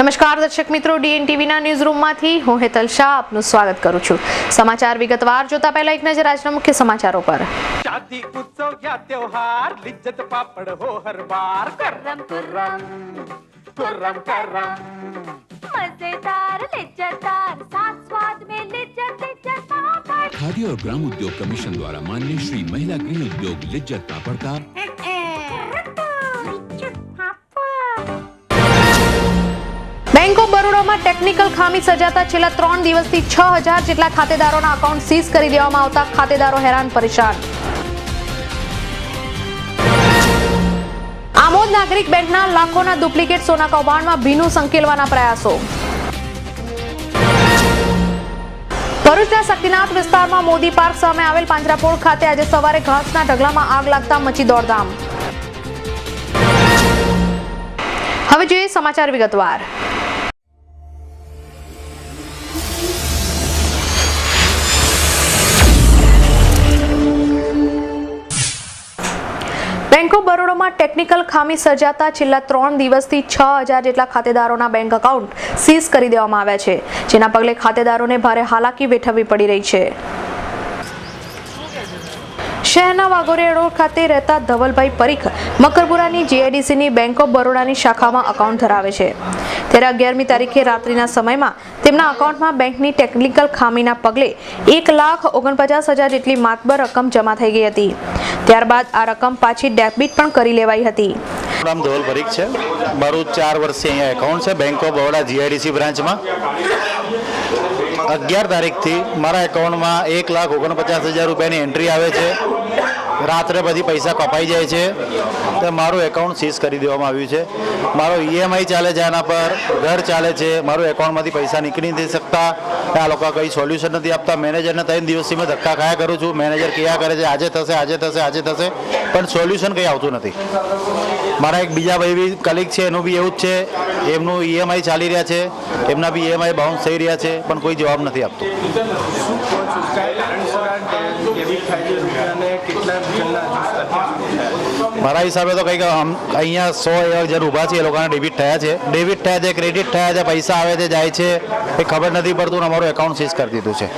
નમસ્કાર દર્શક મિત્રો, ડીએનટીવીના ન્યૂઝ રૂમમાંથી હું હેતલ શાહ આપનું સ્વાગત કરું છું। સમાચાર વિગતવાર જોતા પહેલા એક નજર આજના મુખ્ય સમાચારો પર। शादी उत्सव या त्योहार लिज्जत पापड़ हो हर बार करम करम करम करम मजेदार लिज्जतदार साथ स्वाद में लिज्जत लिज्जत पापड़। खादी और ग्राम उद्योग कमीशन द्वारा मान्य श्री महिला गृह उद्योग लिज्जत पापड़ का બેંક ઓફ બરોડામાં ટેકનિકલ ખામી સર્જાતા છેલ્લા 3 દિવસથી 6000 જેટલા ખાતેદારોના અકાઉન્ટ સીઝ કરી દેવામાં આવતા ખાતેદારો હેરાન પરેશાન। આમોદ નાગરિક બેંકના લાખોના ડુપ્લિકેટ સોના કૌભાંડમાં ભીનું સંકેલવાના પ્રયાસો। ભરૂચના શક્તિનાથ વિસ્તારમાં મોદી પાર્ક સામે આવેલ પાંજરાપોળ ખાતે આજે સવારે ઘાસના ઢગલામાં આગ લાગતા મચી દોડધામ। હવે જોઈએ સમાચાર વિગતવાર। બેંક ઓફ બરોડામાં ટેકનિકલ ખામી સર્જાતા છેલ્લા 3 દિવસથી 6000 જેટલા ખાતેદારોના બેંક એકાઉન્ટ સીઝ કરી દેવામાં આવ્યા છે, જેના પગલે ખાતેદારોને ભારે હાલાકી વેઠવવી પડી રહી છે। શહેરના વાઘોડિયા રોડ ખાતે રહેતા ધવલભાઈ પરીખ મકરપુરાની જીઆઈડીસીની બેંક ઓફ બરોડાની શાખામાં અકાઉન્ટ ધરાવે છે, ત્યારે 11મી તારીખે રાત્રિના સમયમાં તેમના અકાઉન્ટમાં બેંકની ટેકનિકલ ખામીના પગલે 1,49,000 જેટલી માતબર રકમ જમા થઈ ગઈ હતી। ત્યારબાદ આ રકમ પાછી ડેબિટ પણ કરી લેવાઈ હતી। નામ ધવલ પરીખ છે, મારું 4 વર્ષથી અહીંયા એકાઉન્ટ છે બેંક ઓફ બરોડા જીઆઈડીસી બ્રાન્ચમાં। 11 તારીખથી મારા એકાઉન્ટમાં 1,49,000 રૂપિયાની એન્ટ્રી આવે છે, રાત્રે બધી પૈસા કપાઈ જાય છે, તો મારું એકાઉન્ટ સીઝ કરી દેવામાં આવ્યું છે। મારો ઈએમઆઈ ચાલે છે, આના પર ઘર ચાલે છે, મારું એકાઉન્ટમાંથી પૈસા નીકળી નથી શકતા, આ લોકો કંઈ સોલ્યુશન નથી આપતા। મેનેજરને 3 દિવસથી મેં ધક્કા ખાયા કરું છું, મેનેજર કયા કરે છે આજે થશે આજે થશે આજે થશે, પણ સોલ્યુશન કંઈ આવતું નથી। મારા એક બીજા ભાઈ બી કલીગ છે, એનું બી એવું જ છે, એમનું ઈએમઆઈ ચાલી રહ્યા છે, એમના બી ઈએમઆઈ બાઉન્સ થઈ રહ્યા છે, પણ કોઈ જવાબ નથી આપતું। મારા હિસાબે તો કંઈક અહીંયા 100,000 ઊભા છે, એ લોકોને ડેબિટ થયા છે, ક્રેડિટ થયા છે, પૈસા આવે છે જાય છે, એ ખબર નથી પડતું ને અમારું એકાઉન્ટ સીઝ કરી દીધું છે।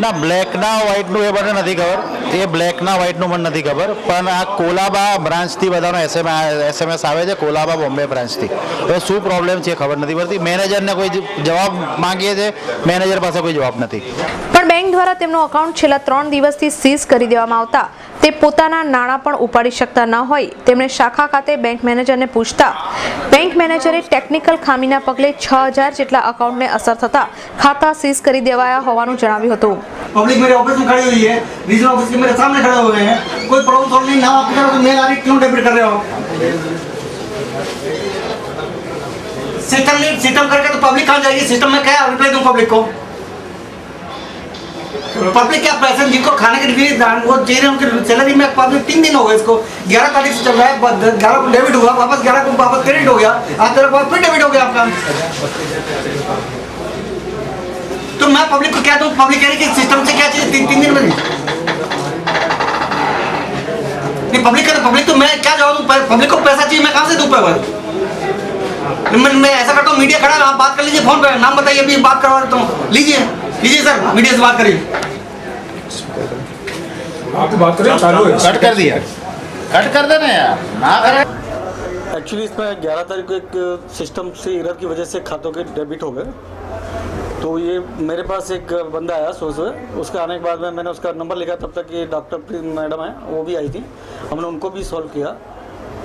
ના, બ્લેકના વ્હાઇટનું એ મને નથી ખબર, એ બ્લેકના વ્હાઇટનું મને નથી ખબર, પણ આ કોલાબા બ્રાન્ચથી બધાનો એસએમએસ આવે છે, કોલાબા બોમ્બે બ્રાન્ચથી। હવે શું પ્રોબ્લેમ છે ખબર નથી પડતી, મેનેજરને કોઈ જવાબ માંગીએ છીએ, મેનેજર પાસે કોઈ જવાબ નથી। પણ બેંક દ્વારા તેમનું અકાઉન્ટ છેલ્લા 3 દિવસથી સીઝ કરી દેવામાં આવતા તે પોતાના નાણાં પણ ઉપાડી શકતા ન હોય તેમણે શાખા ખાતે બેંક મેનેજરને પૂછતા બેંક મેનેજરે ટેકનિકલ ખામીના પગલે 6000 જેટલા અકાઉન્ટને અસર થતા खाता सीज કરી દેવાયા હોવાનું જણાવ્યું હતું। पब्लिक मेरे ऑफिस में खड़ी हुई है, रीजनल ऑफिस के मेरे सामने खड़े हुए हैं, कोई प्रॉब्लम सॉल्व नहीं, नाम आपके तरफ मेल आ रही, क्यों डेबिट कर रहे हो? सिस्टम करके तो पब्लिक कहाँ जाएगी? सिस्टम में क्या रिप्लाई दूं पब्लिक को? पब्लिक क्या पैसे जिनको खाने के लिए वो दे रहे हैं, उनकी सैलरी में पब्लिक 3 दिन हो गए इसको, 11 तारीख से चल रहा है, 11 को डेबिट हुआ, वापस 11 को वापस क्रेडिट हो गया, आज तेरे को फिर डेबिट हो गया आपका। तो मैं पब्लिक को क्या दूं? पब्लिक कह रही कि सिस्टम से क्या चाहिए 3 दिन में नहीं, पब्लिक का पब्लिक तो मैं क्या जवाब दूं? पब्लिक को पैसा चाहिए, मैं कहां से दूं पैसा? मैं ऐसा करता हूँ, मीडिया खड़ा है, आप बात कर लीजिए, फोन पे नाम बताइए, अभी बात करवा देता हूँ, लीजिए सर, मीडिया से बात करिए। आप तो बात करें, चालू है, कट कर दिया, कट कर देना यार, ना करें। एक्चुअली इसमें 11 तारीख को एक सिस्टम से एरर की वजह से खातों के डेबिट हो गए, तो ये मेरे पास एक बंदा आया सुबह, उसके आने के बाद में मैंने उसका नंबर लिखा, तब तक ये डॉक्टर मैडम है वो भी आई थी, हमने उनको भी सॉल्व किया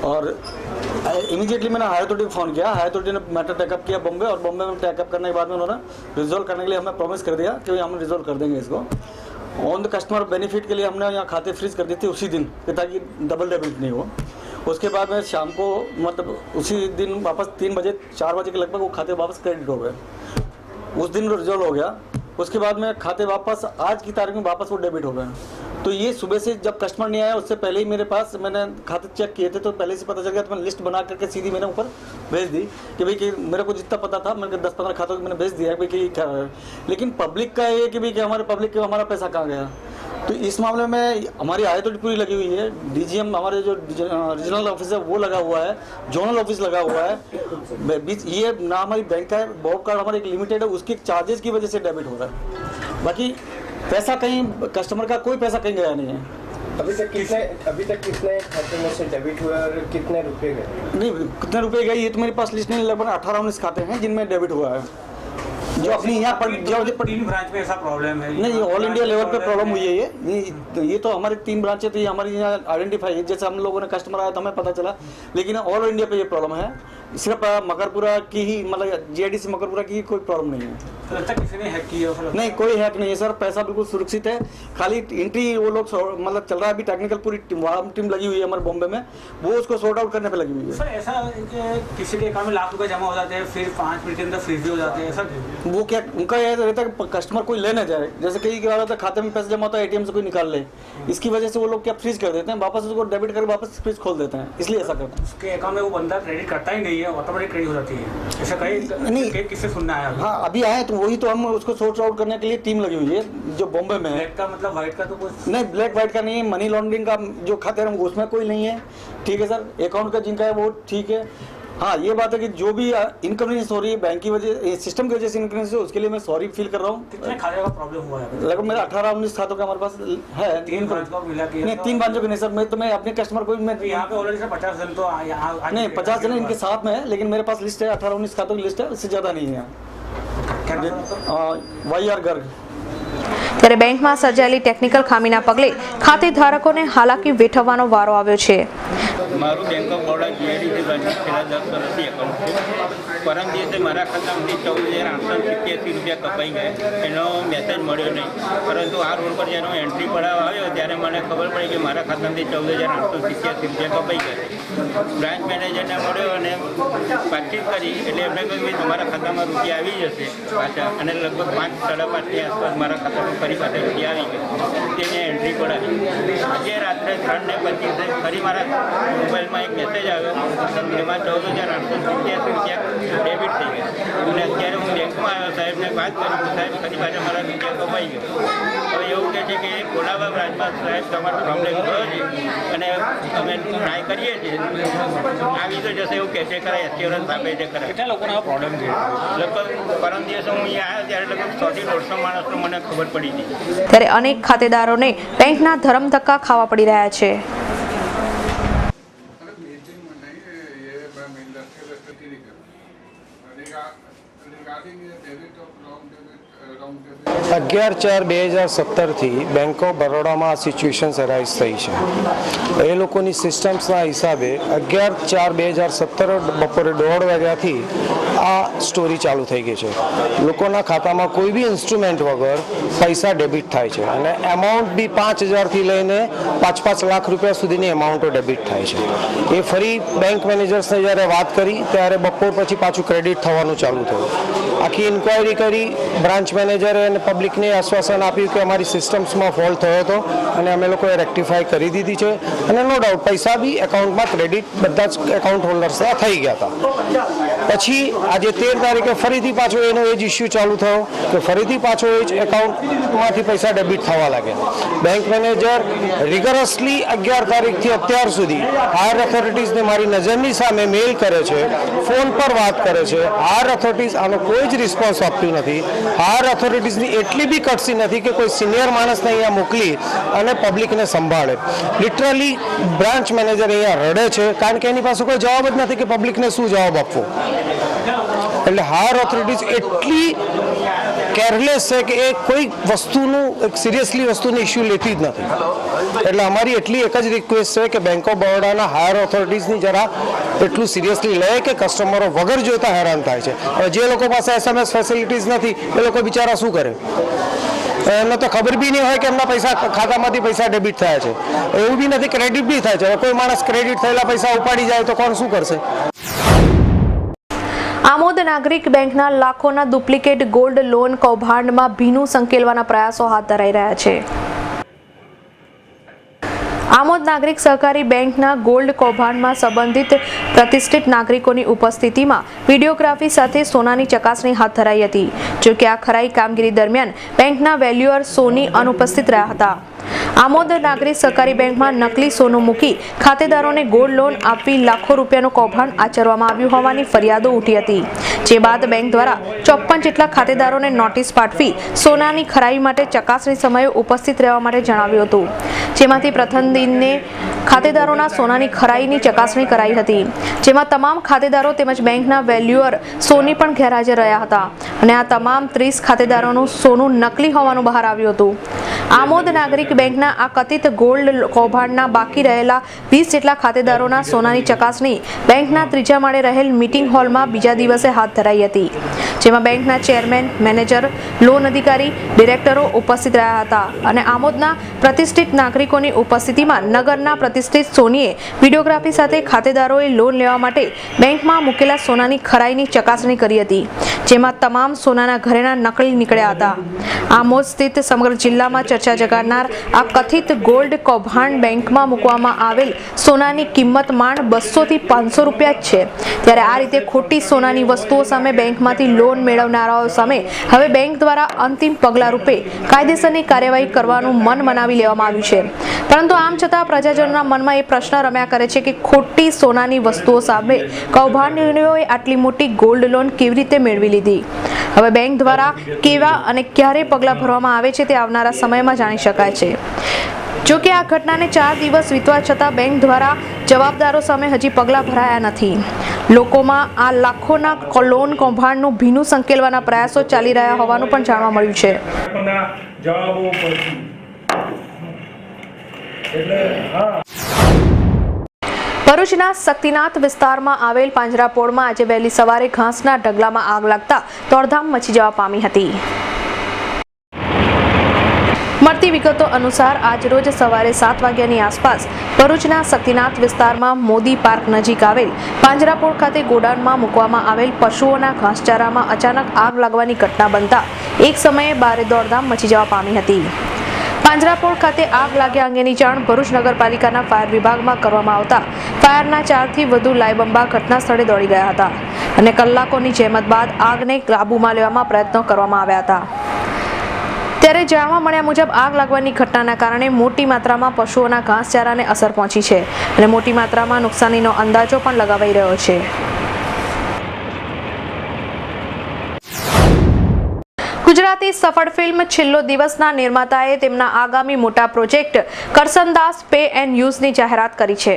और इमीडिएटली मैंने हायर अथॉरिटी को फ़ोन किया। हायर अथॉरिटी ने मैटर टेकअप किया बॉम्बे, और बॉम्बे में टेकअप करने के बाद में उन्होंने रिजॉल्व करने के लिए हमें प्रॉमिस कर दिया कि हम रिजॉल्व कर देंगे इसको। ऑन द कस्टमर बेनिफिट के लिए हमने यहाँ खाते फ्रीज कर दिए थे उसी दिन, ताकि डबल डेबिट नहीं हो। उसके बाद में शाम को मतलब उसी दिन वापस 3 बजे 4 बजे के लगभग वो खाते वापस क्रेडिट हो गए, उस दिन रिजॉल्व हो गया। उसके बाद में खाते वापस आज की तारीख में वापस वो डेबिट हो गए। तो ये सुबह से जब कस्टमर नहीं आया उससे पहले ही मेरे पास मैंने खाते चेक किए थे, तो पहले से पता चल गया, तो मैंने लिस्ट बना करके सीधी मैंने ऊपर भेज दी कि भाई कि मेरे को जितना पता था मैंने 10-15 खातों को मैंने भेज दिया भाई कि क्या है। लेकिन पब्लिक का ये कि भाई कि हमारे पब्लिक का हमारा पैसा कहाँ गया। तो इस मामले में हमारी आय तो पूरी लगी हुई है। डीजीएम हमारे जो रीजनल ऑफिस है वो लगा हुआ है, जोनल ऑफिस लगा हुआ है। ये ना हमारी बैंक का है, बॉब कार्ड हमारे एक लिमिटेड है, उसके चार्जेस की वजह से डेबिट हो रहा है। बाकी पैसा कहीं कस्टमर का कोई पैसा कहीं गया नहीं है। अभी तक कितने खाते में से डेबिट हुआ और कितने रुपए गए? नहीं, कितने रुपए गए ये तो मेरे पास लिस्ट नहीं, लगभग 18-19 खाते हैं जिनमें डेबिट हुआ है। जो अपनी यहाँ पर तीन ब्रांच में ऐसा प्रॉब्लम है? नहीं, ऑल इंडिया लेवल पे प्रॉब्लम हुई है ये तो हमारी 3 ब्रांचें थी, हमारी यहाँ आइडेंटिफाई है। जैसे हम लोगों ने कस्टमर आया तो हमें पता चला, लेकिन ऑल इंडिया पे ये प्रॉब्लम है। सिर्फ मकरपुरा की ही, मतलब जीआईडीसी मकरपुरा की ही कोई प्रॉब्लम नहीं है। लगता है किसी ने हैक किया? नहीं, कोई हैक नहीं है सर, पैसा बिल्कुल सुरक्षित है। खाली एंट्री वो लोग मतलब चल रहा है अभी, टेक्निकल पूरी टीम लगी हुई है हमारे बॉम्बे में, वो उसको सॉर्ट आउट करने पे लगी हुई है। सर ऐसा किसी के अकाउंट में लाख रुपए जमा हो जाते हैं, फिर 5 मिनट के अंदर फ्रीज भी हो जाते हैं सर? वो क्या उनका यह रहता है कि कस्टमर कोई ले ना जाए। जैसे कई क्या होता है, खाते में पैसा जमा होता है, एटीएम से कोई निकाल ले, इसकी वजह से वो लोग क्या फ्रीज कर देते हैं, वापस उसको डेबिट करके वापस फ्रीज खोल देते हैं, इसलिए ऐसा करते हैं। उसके अकाउंट में वो बंदा क्रेडिट करता ही नहीं है, ऑटोमेटिक क्रेडिट हो जाती है। ऐसा कहीं किससे सुनना है? हाँ, अभी आए तो वही तो हम उसको सॉर्ट आउट करने के लिए टीम लगी हुई है जो बॉम्बे में है। ब्लैक का मतलब व्हाइट का तो कुछ नहीं, ब्लैक व्हाइट का नहीं है, मनी लॉन्ड्रिंग का जो खाते हैं उसमें कोई नहीं है। ठीक है सर, अकाउंट का जिनका है वो ठीक है। हाँ, ये बात है कि जो भी इनकन्वीनियंस हो रही है बैंक की वजह, सिस्टम की वजह से इनकन्वीनियंस है, उसके लिए मैं सॉरी फील कर रहा हूँ। कितने खाते का प्रॉब्लम हुआ है? लगभग मेरा 18-19 खातों का हमारे पास है। 3 ब्रांच को मिला के? नहीं, 3 ब्रांचों के नहीं सर, मैं अपने कस्टमर को मैं यहाँ पे ऑलरेडी सर 50 जन तो यहाँ नहीं 50 जन इनके साथ में है, लेकिन मेरे पास लिस्ट है 18-19 खातों की लिस्ट है, उससे ज़्यादा नहीं है। YR गर्ग। ત્યારે બેંકમાં સર્જાયેલી ટેકનિકલ ખામીના પગલે ખાતેધારકોને હાલાકી વેઠવવાનો વારો આવ્યો છે। મારું બેંક ઓફ બરોડા જીઆઈડીસી બ્રાન્ચમાં છેલ્લા 10 વર્ષથી એકાઉન્ટ છે। પરમ દિવસે મારા ખાતામાંથી 14,887 રૂપિયા કપાઈ ગયા, એનો મેસેજ મળ્યો નહીં, પરંતુ આ રોડ પર જ્યારે હું એન્ટ્રી પડાવવા આવ્યો ત્યારે મને ખબર પડી કે મારા ખાતામાંથી 14,887 રૂપિયા કપાઈ ગયા। બ્રાન્ચ મેનેજરને મળ્યો અને વાતચીત કરી, એટલે એમણે કહ્યું કે તમારા ખાતામાં રૂપિયા આવી જશે પાછા, અને લગભગ 5-5:30ની આસપાસ મારા ખાતામાં ફરી પાછા રૂપિયા આવી ગયા, તેને એન્ટ્રી પડાવી। આજે રાત્રે 3:25 ફરી મારા મોબાઈલમાં એક મેસેજ આવ્યો, એમાં 14,887 રૂપિયા ડેબિટ થઈ ગયા, અને અત્યારે હું બેંકમાં આવ્યો, સાહેબને વાત કરી તો સાહેબ ફરી પાછા મારા રૂપિયા કપાઈ ગયો। હવે એવું કહે છે કે કોલાબા બ્રાન્ચમાં સાહેબ તમારો પ્રોબ્લેમ થયો છે અને અમે ટ્રાય કરીએ છીએ, આવી તો જશે એવું કહે છે, ખરા એશ્યોરન્સ આપે છે ખરા। કેટલા લોકોનો આ પ્રોબ્લેમ છે? લગભગ પરમ દિવસે હું અહીંયા આવ્યો ત્યારે લગભગ 100-150 માણસનો મને ખબર પડી હતી। ત્યારે અનેક ખાતેદારોને બેંકના ધરમધક્કા ખાવા પડી રહ્યા છે। અગિયાર 4/2017 બેંક ઓફ બરોડામાં આ સિચ્યુએશન અરાઇઝ થઈ છે। એ લોકોની સિસ્ટમ્સના હિસાબે 11/4/2017 બપોરે 1:30 વાગ્યાથી આ સ્ટોરી ચાલુ થઈ ગઈ છે। લોકોના ખાતામાં કોઈ બી ઇન્સ્ટ્રુમેન્ટ વગર પૈસા ડેબિટ થાય છે, અને એમાઉન્ટ બી 5,000થી લઈને 5-5 લાખ રૂપિયા સુધીની એમાઉન્ટો ડેબિટ થાય છે। એ ફરી બેંક મેનેજર્સને જ્યારે વાત કરી ત્યારે બપોર પછી પાછું ક્રેડિટ થવાનું ચાલુ થયું। આખી ઇન્ક્વાયરી કરી, બ્રાન્ચ મેનેજરે અને પબ્લિકને આશ્વાસન આપ્યું કે અમારી સિસ્ટમ્સમાં ફોલ્ટ થયો હતો અને અમે લોકોએ રેક્ટિફાઈ કરી દીધી છે, અને નો ડાઉટ પૈસા બી એકાઉન્ટમાં ક્રેડિટ બધા જ એકાઉન્ટ હોલ્ડર્સના થઈ ગયા હતા। પછી આજે 13 તારીખે ફરીથી પાછો એનો એ જ ઇસ્યુ ચાલુ થયો કે ફરીથી પાછો એ જ એકાઉન્ટમાંથી પૈસા ડેબિટ થવા લાગ્યા। બેંક મેનેજર રિગરસલી 11 તારીખથી અત્યાર સુધી હાયર ઓથોરિટીઝને મારી નજરની સામે મેલ કરે છે, ફોન પર વાત કરે છે। હાયર ઓથોરિટીઝ આનો કોઈ જ રિસ્પોન્સ આપતું નથી। હાયર ઓથોરિટીઝની એટલી બી કટસી નથી કે કોઈ સિનિયર માણસને અહીંયા મોકલી અને પબ્લિકને સંભાળે। લિટરલી બ્રાન્ચ મેનેજર અહીંયા રડે છે, કારણ કે એની પાસે કોઈ જવાબ જ નથી કે પબ્લિકને શું જવાબ આપવો। એટલે હાયર ઓથોરિટીઝ એટલી કેરલેસ છે કે એ કોઈ વસ્તુનું એક સિરિયસલી વસ્તુનો ઇસ્યુ લેતી જ નથી। એટલે અમારી એટલી એક જ રિક્વેસ્ટ છે કે બેંક ઓફ બરોડાના હાયર ઓથોરિટીઝની જરા એટલું સિરિયસલી લે કે કસ્ટમરો વગર જોતા હેરાન થાય છે। હવે જે લોકો પાસે SMS ફેસિલિટીઝ નથી એ લોકો બિચારા શું કરે? એમને તો ખબર બી નહીં હોય કે એમના પૈસા ખાતામાંથી પૈસા ડેબિટ થયા છે। એવું બી નથી, ક્રેડિટ બી થાય છે। કોઈ માણસ ક્રેડિટ થયેલા પૈસા ઉપાડી જાય તો કોણ શું કરશે? આમોદ નાગરિક બેંકના લાખોના ડુપ્લિકેટ ગોલ્ડ લોન કૌભાંડમાં ભીનું સંકેલવાના પ્રયાસો હાથ ધરાઈ રહ્યા છે। આમોદ નાગરિક સહકારી બેંકના ગોલ્ડ કૌભાંડમાં સંબંધિત પ્રતિષ્ઠિત નાગરિકોની ઉપસ્થિતિમાં વિડીયોગ્રાફી સાથે સોનાની ચકાસણી હાથ ધરાઈ હતી। જો કે આ ખરાઈ કામગીરી દરમિયાન બેંકના વેલ્યુઅર સોની અનુપસ્થિત રહ્યા હતા। આમોદ નાગરિક સહકારી બેંકમાં નકલી સોનું મૂકી ખાતેદારોને ગોલ્ડ લોન આપી લાખો રૂપિયાનું કૌભાંડ આચરવામાં આવ્યું હોવાની ફરિયાદો ઉઠી હતી, જે બાદ બેંક દ્વારા 54 જેટલા ખાતેદારોને નોટિસ પાઠવી સોનાની ખરાઈ માટે ચકાસણી સમયે ઉપસ્થિત રહેવા માટે જણાવ્યું હતું, જેમાંથી પ્રથમ દિને ખાતેદારોના સોનાની ખરાઈની ચકાસણી કરાઈ હતી, જેમાં તમામ ખાતેદારો તેમજ બેંકના વેલ્યુઅર સોની પણ ગેરહાજર રહ્યા હતા અને આ તમામ 30 ખાતેદારોનું સોનું નકલી હોવાનું બહાર આવ્યું હતું। આમોદ નાગરિક બેંકના આ કથિત ગોલ્ડ કૌભાંડના બાકી રહેલા 20 જેટલા ખાતેદારોના સોનાની ચકાસણી બેંકના ત્રીજા માળે રહેલ મીટિંગ હોલમાં બીજા દિવસે હાથ ધરાઈ હતી, જેમાં બેંકના ચેરમેન, મેનેજર, લોન અધિકારી, ડિરેક્ટરો ઉપસ્થિત રહ્યા હતા અને આમોદના પ્રતિષ્ઠિત નાગરિકોની ઉપસ્થિતિમાં નગરના પ્રતિષ્ઠિત સોનીએ વિડીયોગ્રાફી સાથે ખાતેદારોએ લોન લેવા માટે બેંકમાં મૂકેલા સોનાની ખરાઈની ચકાસણી કરી હતી, જેમાં તમામ સોનાના ઘરેણા નકલી નીકળ્યા હતા। આમોદ સ્થિત સમગ્ર જિલ્લામાં ચર્ચા જગાડનાર આ કથિત ગોલ્ડ કૌભાંડ બેંકમાં મૂકવામાં આવેલ સોનાની કિંમત માંડ 200 થી 500 રૂપિયા જ છે, ત્યારે આ રીતે ખોટી સોનાની વસ્તુઓ સામે બેંકમાંથી લોન મેળવનારાઓ સામે હવે બેંક દ્વારા અંતિમ પગલા રૂપે કાયદેસરની કાર્યવાહી કરવાનું મન મનાવી લેવામાં આવ્યું છે, પરંતુ આમ છતાં પ્રજાજનોના મનમાં એ પ્રશ્ન રમ્યા કરે છે કે ખોટી સોનાની વસ્તુઓ સામે કૌભાંડીઓએ આટલી મોટી ગોલ્ડ લોન કેવી રીતે મેળવી લીધી। હવે બેંક દ્વારા કેવા અને ક્યારે પગલાં ભરવામાં આવે છે તે આવનારા સમયમાં જાણી શકાય છે। જો કે આ ઘટનાને 4 દિવસ વીતવા છતાં બેંક દ્વારા જવાબદારો સામે હજી પગલાં ભરાયા નથી। લોકોમાં આ લાખોના લોન કૌભાંડનું ભીનું સંકેલવાના પ્રયાસો ચાલી રહ્યા હોવાનું પણ જાણવા મળ્યું છે। ભરૂચના શક્તિનાથ વિસ્તારમાં આવેલ પાંજરાપોળમાં આજે વહેલી સવારે ઘાસના ઢગલામાં આગ લાગતા દોડધામ મચી જવા પામી હતી। મળતી વિગતો અનુસાર આજરોજ સવારે 7 વાગ્યાની આસપાસ ભરૂચના શક્તિનાથ વિસ્તારમાં મોદી પાર્ક નજીક આવેલ પાંજરાપોળ ખાતે ગોડાઉનમાં મૂકવામાં આવેલ પશુઓના ઘાસચારામાં અચાનક આગ લાગવાની ઘટના બનતા એક સમયે ભારે દોડધામ મચી જવા પામી હતી। પાંજરાપોળ ખાતે આગ લાગ્યા અંગેની જાણ ભરૂચ નગરપાલિકાના ફાયર વિભાગમાં કરવામાં આવતા ફાયરના 4 થી વધુ લાયબંબા ઘટના સ્થળે દોડી ગયા હતા અને કલાકોની જહેમત બાદ આગને કાબૂમાં લેવામાં પ્રયત્નો કરવામાં આવ્યા હતા। ત્યારે જાણવા મળ્યા મુજબ આગ લાગવાની ઘટનાના કારણે મોટી માત્રામાં પશુઓના ઘાસચારાને અસર પહોંચી છે અને મોટી માત્રામાં નુકસાનીનો અંદાજો પણ લગાવાઈ રહ્યો છે। ગુજરાતી સફળ ફિલ્મ છેલ્લો દિવસના નિર્માતાએ તેમના આગામી મોટા પ્રોજેક્ટ કરસનદાસ પે એન્ડ યુઝની જાહેરાત કરી છે।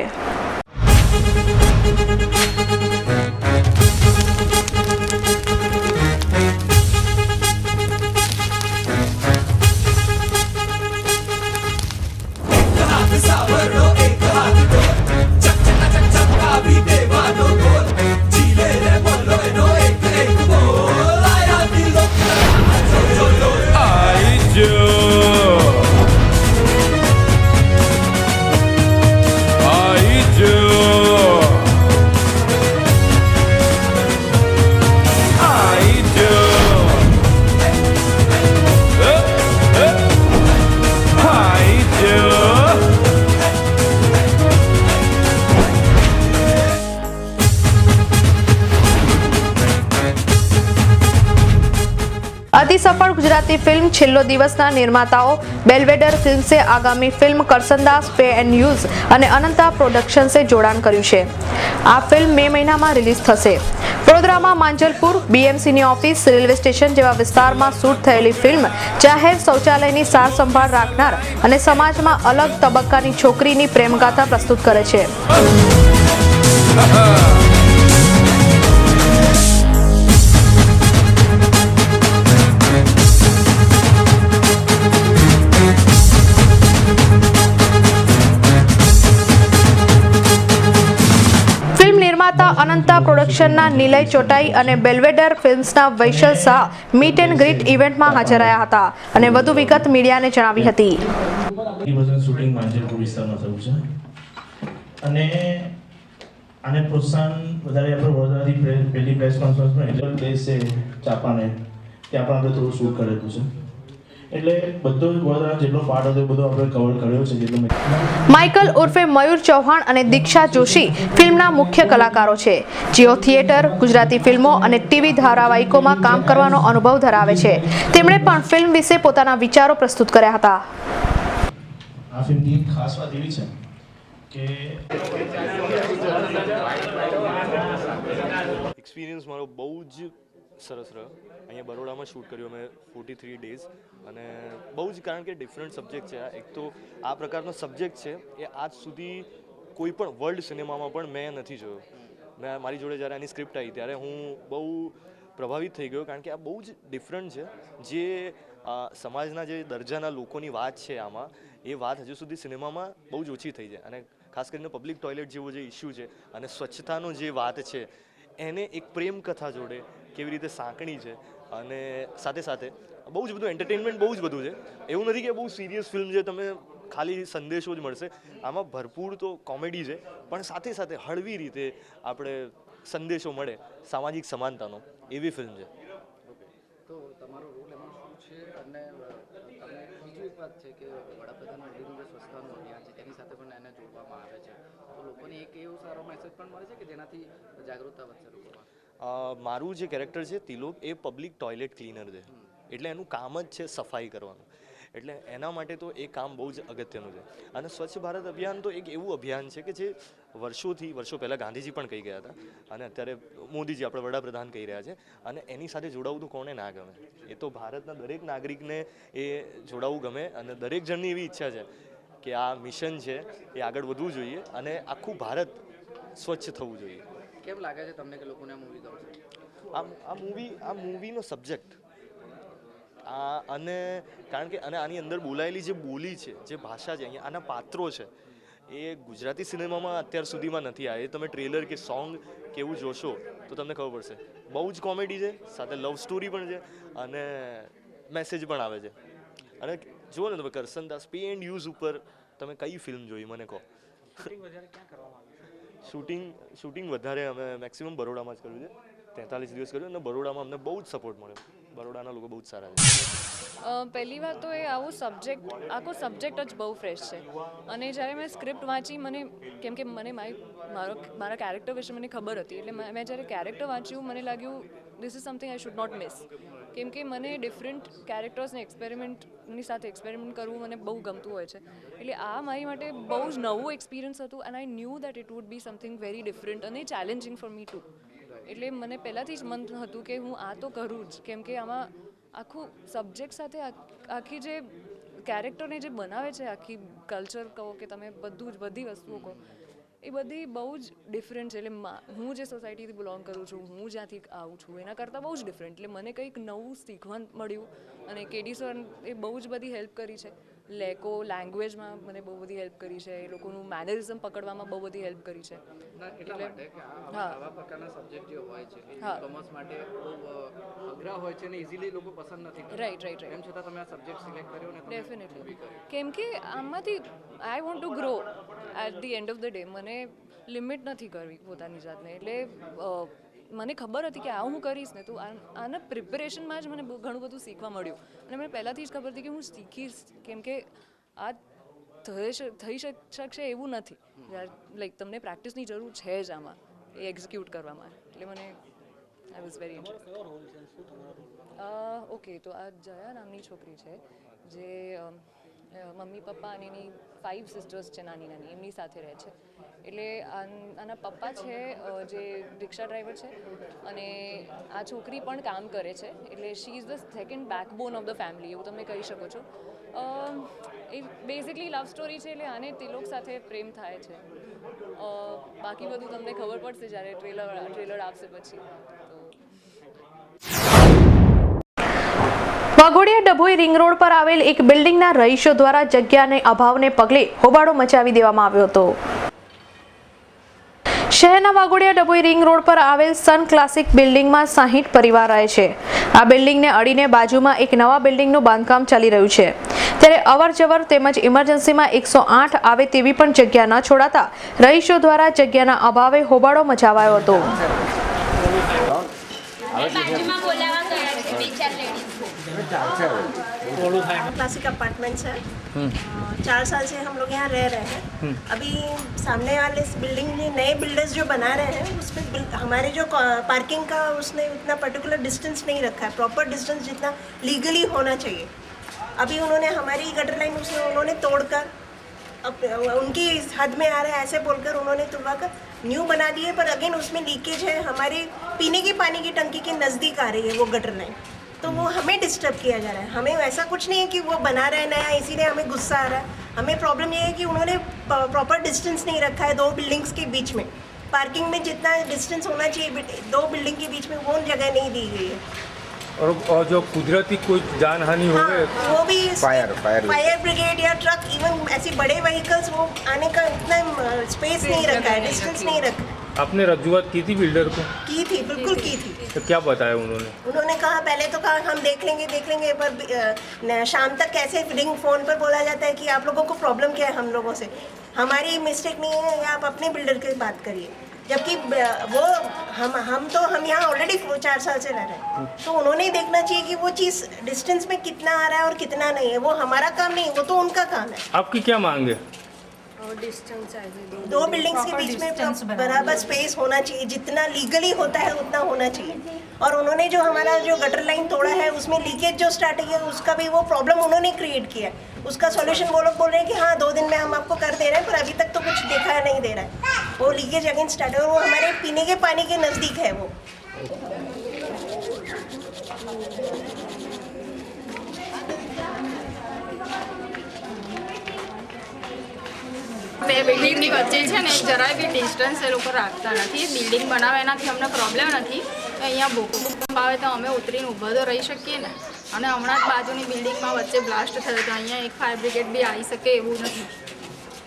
અતિ સફળ ગુજરાતી ફિલ્મ છેલ્લો દિવસના નિર્માતાઓ બેલ્વેડર ફિલ્મ્સે આગામી film Karsandas pay and use અને અનંતા પ્રોડક્શન્સે જોડાણ કર્યું છે। આ ફિલ્મ મે મહિનામાં રિલીઝ થશે। વડોદરામાં માંજલપુર, બીએમસીની ઓફિસ, રેલવે સ્ટેશન જેવા વિસ્તારમાં શૂટ થયેલી ફિલ્મ જાહેર શૌચાલયની સાર સંભાળ રાખનાર અને સમાજમાં અલગ તબક્કાની છોકરીની પ્રેમગાથા પ્રસ્તુત કરે છે। અનંતા પ્રોડક્શનના નિલય ચોટાઈ અને બેલ્વેડર ફિલ્મ્સના વૈશલ શાહ મીટ એન્ડ ગ્રીટ ઇવેન્ટમાં હાજર રહ્યા હતા અને વધુ વિગત મીડિયાને જણાવી હતી। શૂટિંગ માંજલપુર વિસ્તારમાં થયું છે અને આને પ્રોત્સાહન વધારે આપણે વડોદરાથી પહેલી પ્રેસ કોન્ફરન્સમાં એટલે પ્લેસ છે ચાપાને ત્યાં પણ આપણે થોડું શૂટ કરેલું છે, એટલે બધો વડોદરા જેટલો પાર્ટ હતો એ બધો આપણે કવર કર્યો છે જેટલું। માઇકલ ઉર્ફે મયુર ચૌહાણ અને દીક્ષા જોશી ફિલ્મના મુખ્ય કલાકારો છે, જેઓ થિયેટર, ગુજરાતી ફિલ્મો અને ટીવી ધારાવાહિકોમાં કામ કરવાનો અનુભવ ધરાવે છે। તેમણે પણ ફિલ્મ વિશે પોતાના વિચારો પ્રસ્તુત કર્યા હતા। આ ફિલ્મની ખાસ વાત એવી છે કે એક્સપિરિયન્સ મારો બહુ જ સરસ રહ્યો. અહીંયા બરોડામાં શૂટ કર્યું અમે 43 ડેઝ અને બહુ જ, કારણ કે ડિફરન્ટ સબ્જેક્ટ છે. એક તો આ પ્રકારનો સબ્જેક્ટ છે એ આજ સુધી કોઈ પણ વર્લ્ડ સિનેમામાં પણ મેં નથી જોયો. મારી જોડે જ્યારે આની સ્ક્રિપ્ટ આવી ત્યારે હું બહુ પ્રભાવિત થઈ ગયો, કારણ કે આ બહુ જ ડિફરન્ટ છે. જે સમાજના જે દરજાના લોકોની વાત છે આમાં, એ વાત હજુ સુધી સિનેમામાં બહુ જ ઓછી થઈ છે. અને ખાસ કરીને પબ્લિક ટોયલેટ જેવો જે ઇસ્યુ છે અને સ્વચ્છતાનો જે વાત છે એને એક પ્રેમ કથા જોડે કેવી રીતે સાંકળી છે. અને સાથે સાથે બહુ જ બધું એન્ટરટેનમેન્ટ, બહુ જ બધું છે. એવું નથી કે બહુ સિરિયસ ફિલ્મ છે, તમે ખાલી સંદેશો જ મળશે. આમાં ભરપૂર તો કોમેડી છે, પણ સાથે સાથે હળવી રીતે આપણે સંદેશો મળે સામાજિક સમાનતાનો, એવી ફિલ્મ છે. તો તમારો રોલ એમાં શું છે? અને બીજું એક વાત છે કે વડાપ્રધાન મોદીનું જે સ્વચ્છતાનું અભિયાન છે તેની સાથે પણ એને જોડવામાં આવે છે, તો લોકોને એક એવો સારો મેસેજ પણ મળે છે કે જેનાથી જાગૃતતા વધશે લોકોમાં. મારું જે કેરેક્ટર છે તિલોક, એ પબ્લિક ટોયલેટ ક્લીનર છે. એટલે એનું કામ જ છે સફાઈ કરવાનું. એટલે એના માટે તો એ કામ બહુ જ અગત્યનું છે. અને સ્વચ્છ ભારત અભિયાન તો એક એવું અભિયાન છે કે જે વર્ષો પહેલાં ગાંધીજી પણ કહી ગયા હતા અને અત્યારે મોદીજી આપણે વડાપ્રધાન કહી રહ્યા છે. અને એની સાથે જોડાવું તો કોને ના ગમે? એ તો ભારતના દરેક નાગરિકને એ જોડાવું ગમે અને દરેક જણની એવી ઈચ્છા છે કે આ મિશન છે એ આગળ વધવું જોઈએ અને આખું ભારત સ્વચ્છ થવું જોઈએ. કેમ લાગે છે તમને કે લોકોને આ મૂવી ગમશે? આ મૂવીનો સબ્જેક્ટ અને કારણ કે અને આની અંદર બોલાયેલી જે બોલી છે, જે ભાષા છે, અહીંયા આના પાત્રો છે, એ ગુજરાતી સિનેમામાં અત્યાર સુધીમાં નથી આવ્યા. એ તમે ટ્રેલર કે સોંગ કેવું જોશો તો તમને ખબર પડશે. બહુ જ કોમેડી છે, સાથે લવ સ્ટોરી પણ છે અને મેસેજ પણ આવે છે. અને જુઓ ને તમે કરસનદાસ પે એન્ડ યુઝ ઉપર તમે કઈ ફિલ્મ જોઈ મને કહો? શૂટિંગ વધારે અમે મેક્સિમમ બરોડામાં જ કર્યું છે. 43 દિવસ કર્યું અને બરોડામાં અમને બહુ જ સપોર્ટ મળ્યો. બરોડાના લોકો બહુ જ સારા છે. પહેલી વાત તો એ આખો સબ્જેક્ટ જ બહુ ફ્રેશ છે. અને જ્યારે મેં સ્ક્રિપ્ટ વાંચી, મને કેમ કે મને મારા કેરેક્ટર વિશે મને ખબર હતી, એટલે મેં જ્યારે કેરેક્ટર વાંચ્યું મને લાગ્યું this is something I should not miss. કેમ કે મને ડિફરન્ટ કેરેક્ટર્સને એક્સપેરિમેન્ટની સાથે એક્સપેરિમેન્ટ કરવું મને બહુ ગમતું હોય છે. એટલે આ મારી માટે બહુ જ નવું એક્સપિરિયન્સ હતું and I knew that it would be something very different અને ચેલેન્જિંગ ફોર મી ટુ. એટલે મને પહેલાંથી જ મન હતું કે હું આ તો કરું જ, કેમ કે આમાં આખું સબ્જેક્ટ સાથે આખી જે કેરેક્ટરને જે બનાવે છે, આખી કલ્ચર કહો કે તમે બધું જ બધી વસ્તુઓ કહો, એ બધી બહુ જ ડિફરન્ટ છે. એટલે હું જે સોસાયટીથી બિલોંગ કરું છું, હું જ્યાંથી આવું છું, એના કરતાં બહુ જ ડિફરન્ટ. એટલે મને કંઈક નવું શીખવા મળ્યું. અને કેડી સર એ બહુ જ બધી હેલ્પ કરી છે. લેકો લેંગ્વેજમાં મને બહુ બધી હેલ્પ કરી છે. એ લોકોનું મેનરિઝમ પકડવામાં બહુ બધી હેલ્પ કરી છે. આવા પ્રકારના સબ્જેક્ટ જે હોય છે એ કોમર્સ માટે બહુ અઘરા હોય છે અને ઇઝીલી લોકો પસંદ નથી કરતા. રાઈટ. એમ છતાં તમે આ સબ્જેક્ટ સિલેક્ટ કર્યો ને ડેફિનેટલી, કેમ કે આમાંથી I want to grow at the end of the day. મને લિમિટ નથી કરવી પોતાની જાતને. એટલે મને ખબર હતી કે આ હું કરીશ ને, તો આના પ્રિપેરેશનમાં જ મને ઘણું બધું શીખવા મળ્યું. અને મને પહેલાંથી જ ખબર હતી કે હું શીખીશ, કેમ કે આ થઈ શકશે એવું નથી. લાઈક તમને પ્રેક્ટિસની જરૂર છે જ આમાં, એ એક્ઝિક્યુટ કરવામાં. એટલે મને I was very interested. Okay, તો આ જયા નામની છોકરી છે જે મમ્મી પપ્પા અને એની 5 સિસ્ટર્સ છે નાની નાની, એમની સાથે રહે છે. એટલે આના પપ્પા છે જે રિક્ષા ડ્રાઈવર છે અને આ છોકરી પણ કામ કરે છે. એટલે she is the second backbone of the family, એવું તમે કહી શકો છો. એ બેઝિકલી લવ સ્ટોરી છે. એટલે આને તિલોક સાથે પ્રેમ થાય છે. બાકી બધું તમને ખબર પડશે જ્યારે ટ્રેલર આવશે પછી. વાઘોડિયા ડભોઈ રિંગ રોડ પર આવેલ એક બિલ્ડિંગના રહીશો દ્વારા જગ્યાને અભાવને પગલે હોબાળો મચાવી દેવામાં આવ્યો હતો. શહેરના વાઘોડિયા ડભોઈ રિંગ રોડ પર આવેલ સન ક્લાસિક બિલ્ડિંગમાં 60 પરિવાર રહે છે. આ બિલ્ડિંગને અડીને બાજુમાં એક નવા બિલ્ડિંગનું બાંધકામ ચાલી રહ્યું છે. ત્યારે અવરજવર તેમજ ઇમરજન્સીમાં 108 આવે તેવી પણ જગ્યા ન છોડાતા રહીશો દ્વારા જગ્યાના અભાવે હોબાળો મચાવાયો હતો. क्लासिक अपार्टमेंट्स है. 4 साल से हम लोग यहाँ रह रहे हैं. अभी सामने वाले इस बिल्डिंग में नए बिल्डर्स जो बना रहे हैं उसमें हमारे जो पार्किंग का उसने उतना पर्टिकुलर डिस्टेंस नहीं रखा है, प्रॉपर डिस्टेंस जितना लीगली होना चाहिए. अभी उन्होंने हमारी गटर लाइन उन्होंने तोड़कर उनकी हद में आ रहा है ऐसे बोलकर उन्होंने तुड़वाकर न्यू बना दिए, पर अगेन उसमें लीकेज है, हमारे पीने के पानी की टंकी के नज़दीक आ रही है वो गटर लाइन, तो वो हमें डिस्टर्ब किया जा रहा है। हमें ऐसा कुछ नहीं है कि वो बना रहा है नया इसीलिए हमें गुस्सा आ रहा है। हमें प्रॉब्लम ये है कि उन्होंने प्रॉपर डिस्टेंस नहीं रखा है 2 बिल्डिंग्स के बीच में। पार्किंग में जितना डिस्टेंस होना चाहिए 2 बिल्डिंग के बीच में वो जगह नहीं दी गई है। और जो कुदरती कोई जान हानि हो गए वो भी फायर ब्रिगेड या ट्रक, इवन ऐसे बड़े व्हीकल्स वो आने का इतना स्पेस नहीं रखा है, डिस्टेंस नहीं रखा है। आपने रजूआत की थी बिल्डर को? की थी, बिल्कुल की थी। तो क्या बताया उन्होंने? उन्होंने कहा, पहले तो कहा हम देख लेंगे, पर शाम तक कैसे रिंग फोन पर बोला जाता है कि आप लोगों को प्रॉब्लम क्या है हम लोगों से, हमारी मिस्टेक नहीं है, या आप अपने बिल्डर की बात करिए। जबकि वो हम यहाँ ऑलरेडी 4 साल से रह रहे हैं, तो उन्होंने देखना चाहिए कि वो चीज़ डिस्टेंस में कितना आ रहा है और कितना नहीं है। वो हमारा काम नहीं, वो तो उनका काम है। आपकी क्या मांग है? डिस्टेंस 2 बिल्डिंग्स के बीच में बराबर स्पेस होना चाहिए, जितना लीगली होता है उतना होना चाहिए। और उन्होंने जो हमारा जो गटर लाइन तोड़ा है उसमें लीकेज जो स्टार्ट है उसका भी वो प्रॉब्लम उन्होंने क्रिएट किया है। उसका सॉल्यूशन वो लोग बोल रहे हैं कि हाँ 2 दिन में हम आपको कर दे रहे हैं, पर अभी तक तो कुछ देखा नहीं दे रहा है। वो लीकेज अगेन स्टार्ट है और वो हमारे पीने के पानी के नज़दीक है वो। બે બિલ્ડિંગની વચ્ચે છે ને જરાય બી ડિસ્ટન્સ એ લોકો રાખતા નથી। બિલ્ડિંગ બનાવે એનાથી અમને પ્રોબ્લેમ નથી, અહીંયા ભૂકંપ આવે તો અમે ઉતરીને ઊભા તો રહી શકીએ ને। અને હમણાં જ બાજુની બિલ્ડિંગમાં વચ્ચે બ્લાસ્ટ થયો તો અહીંયા એક ફાયર બ્રિગેડ બી આવી શકે એવું નથી,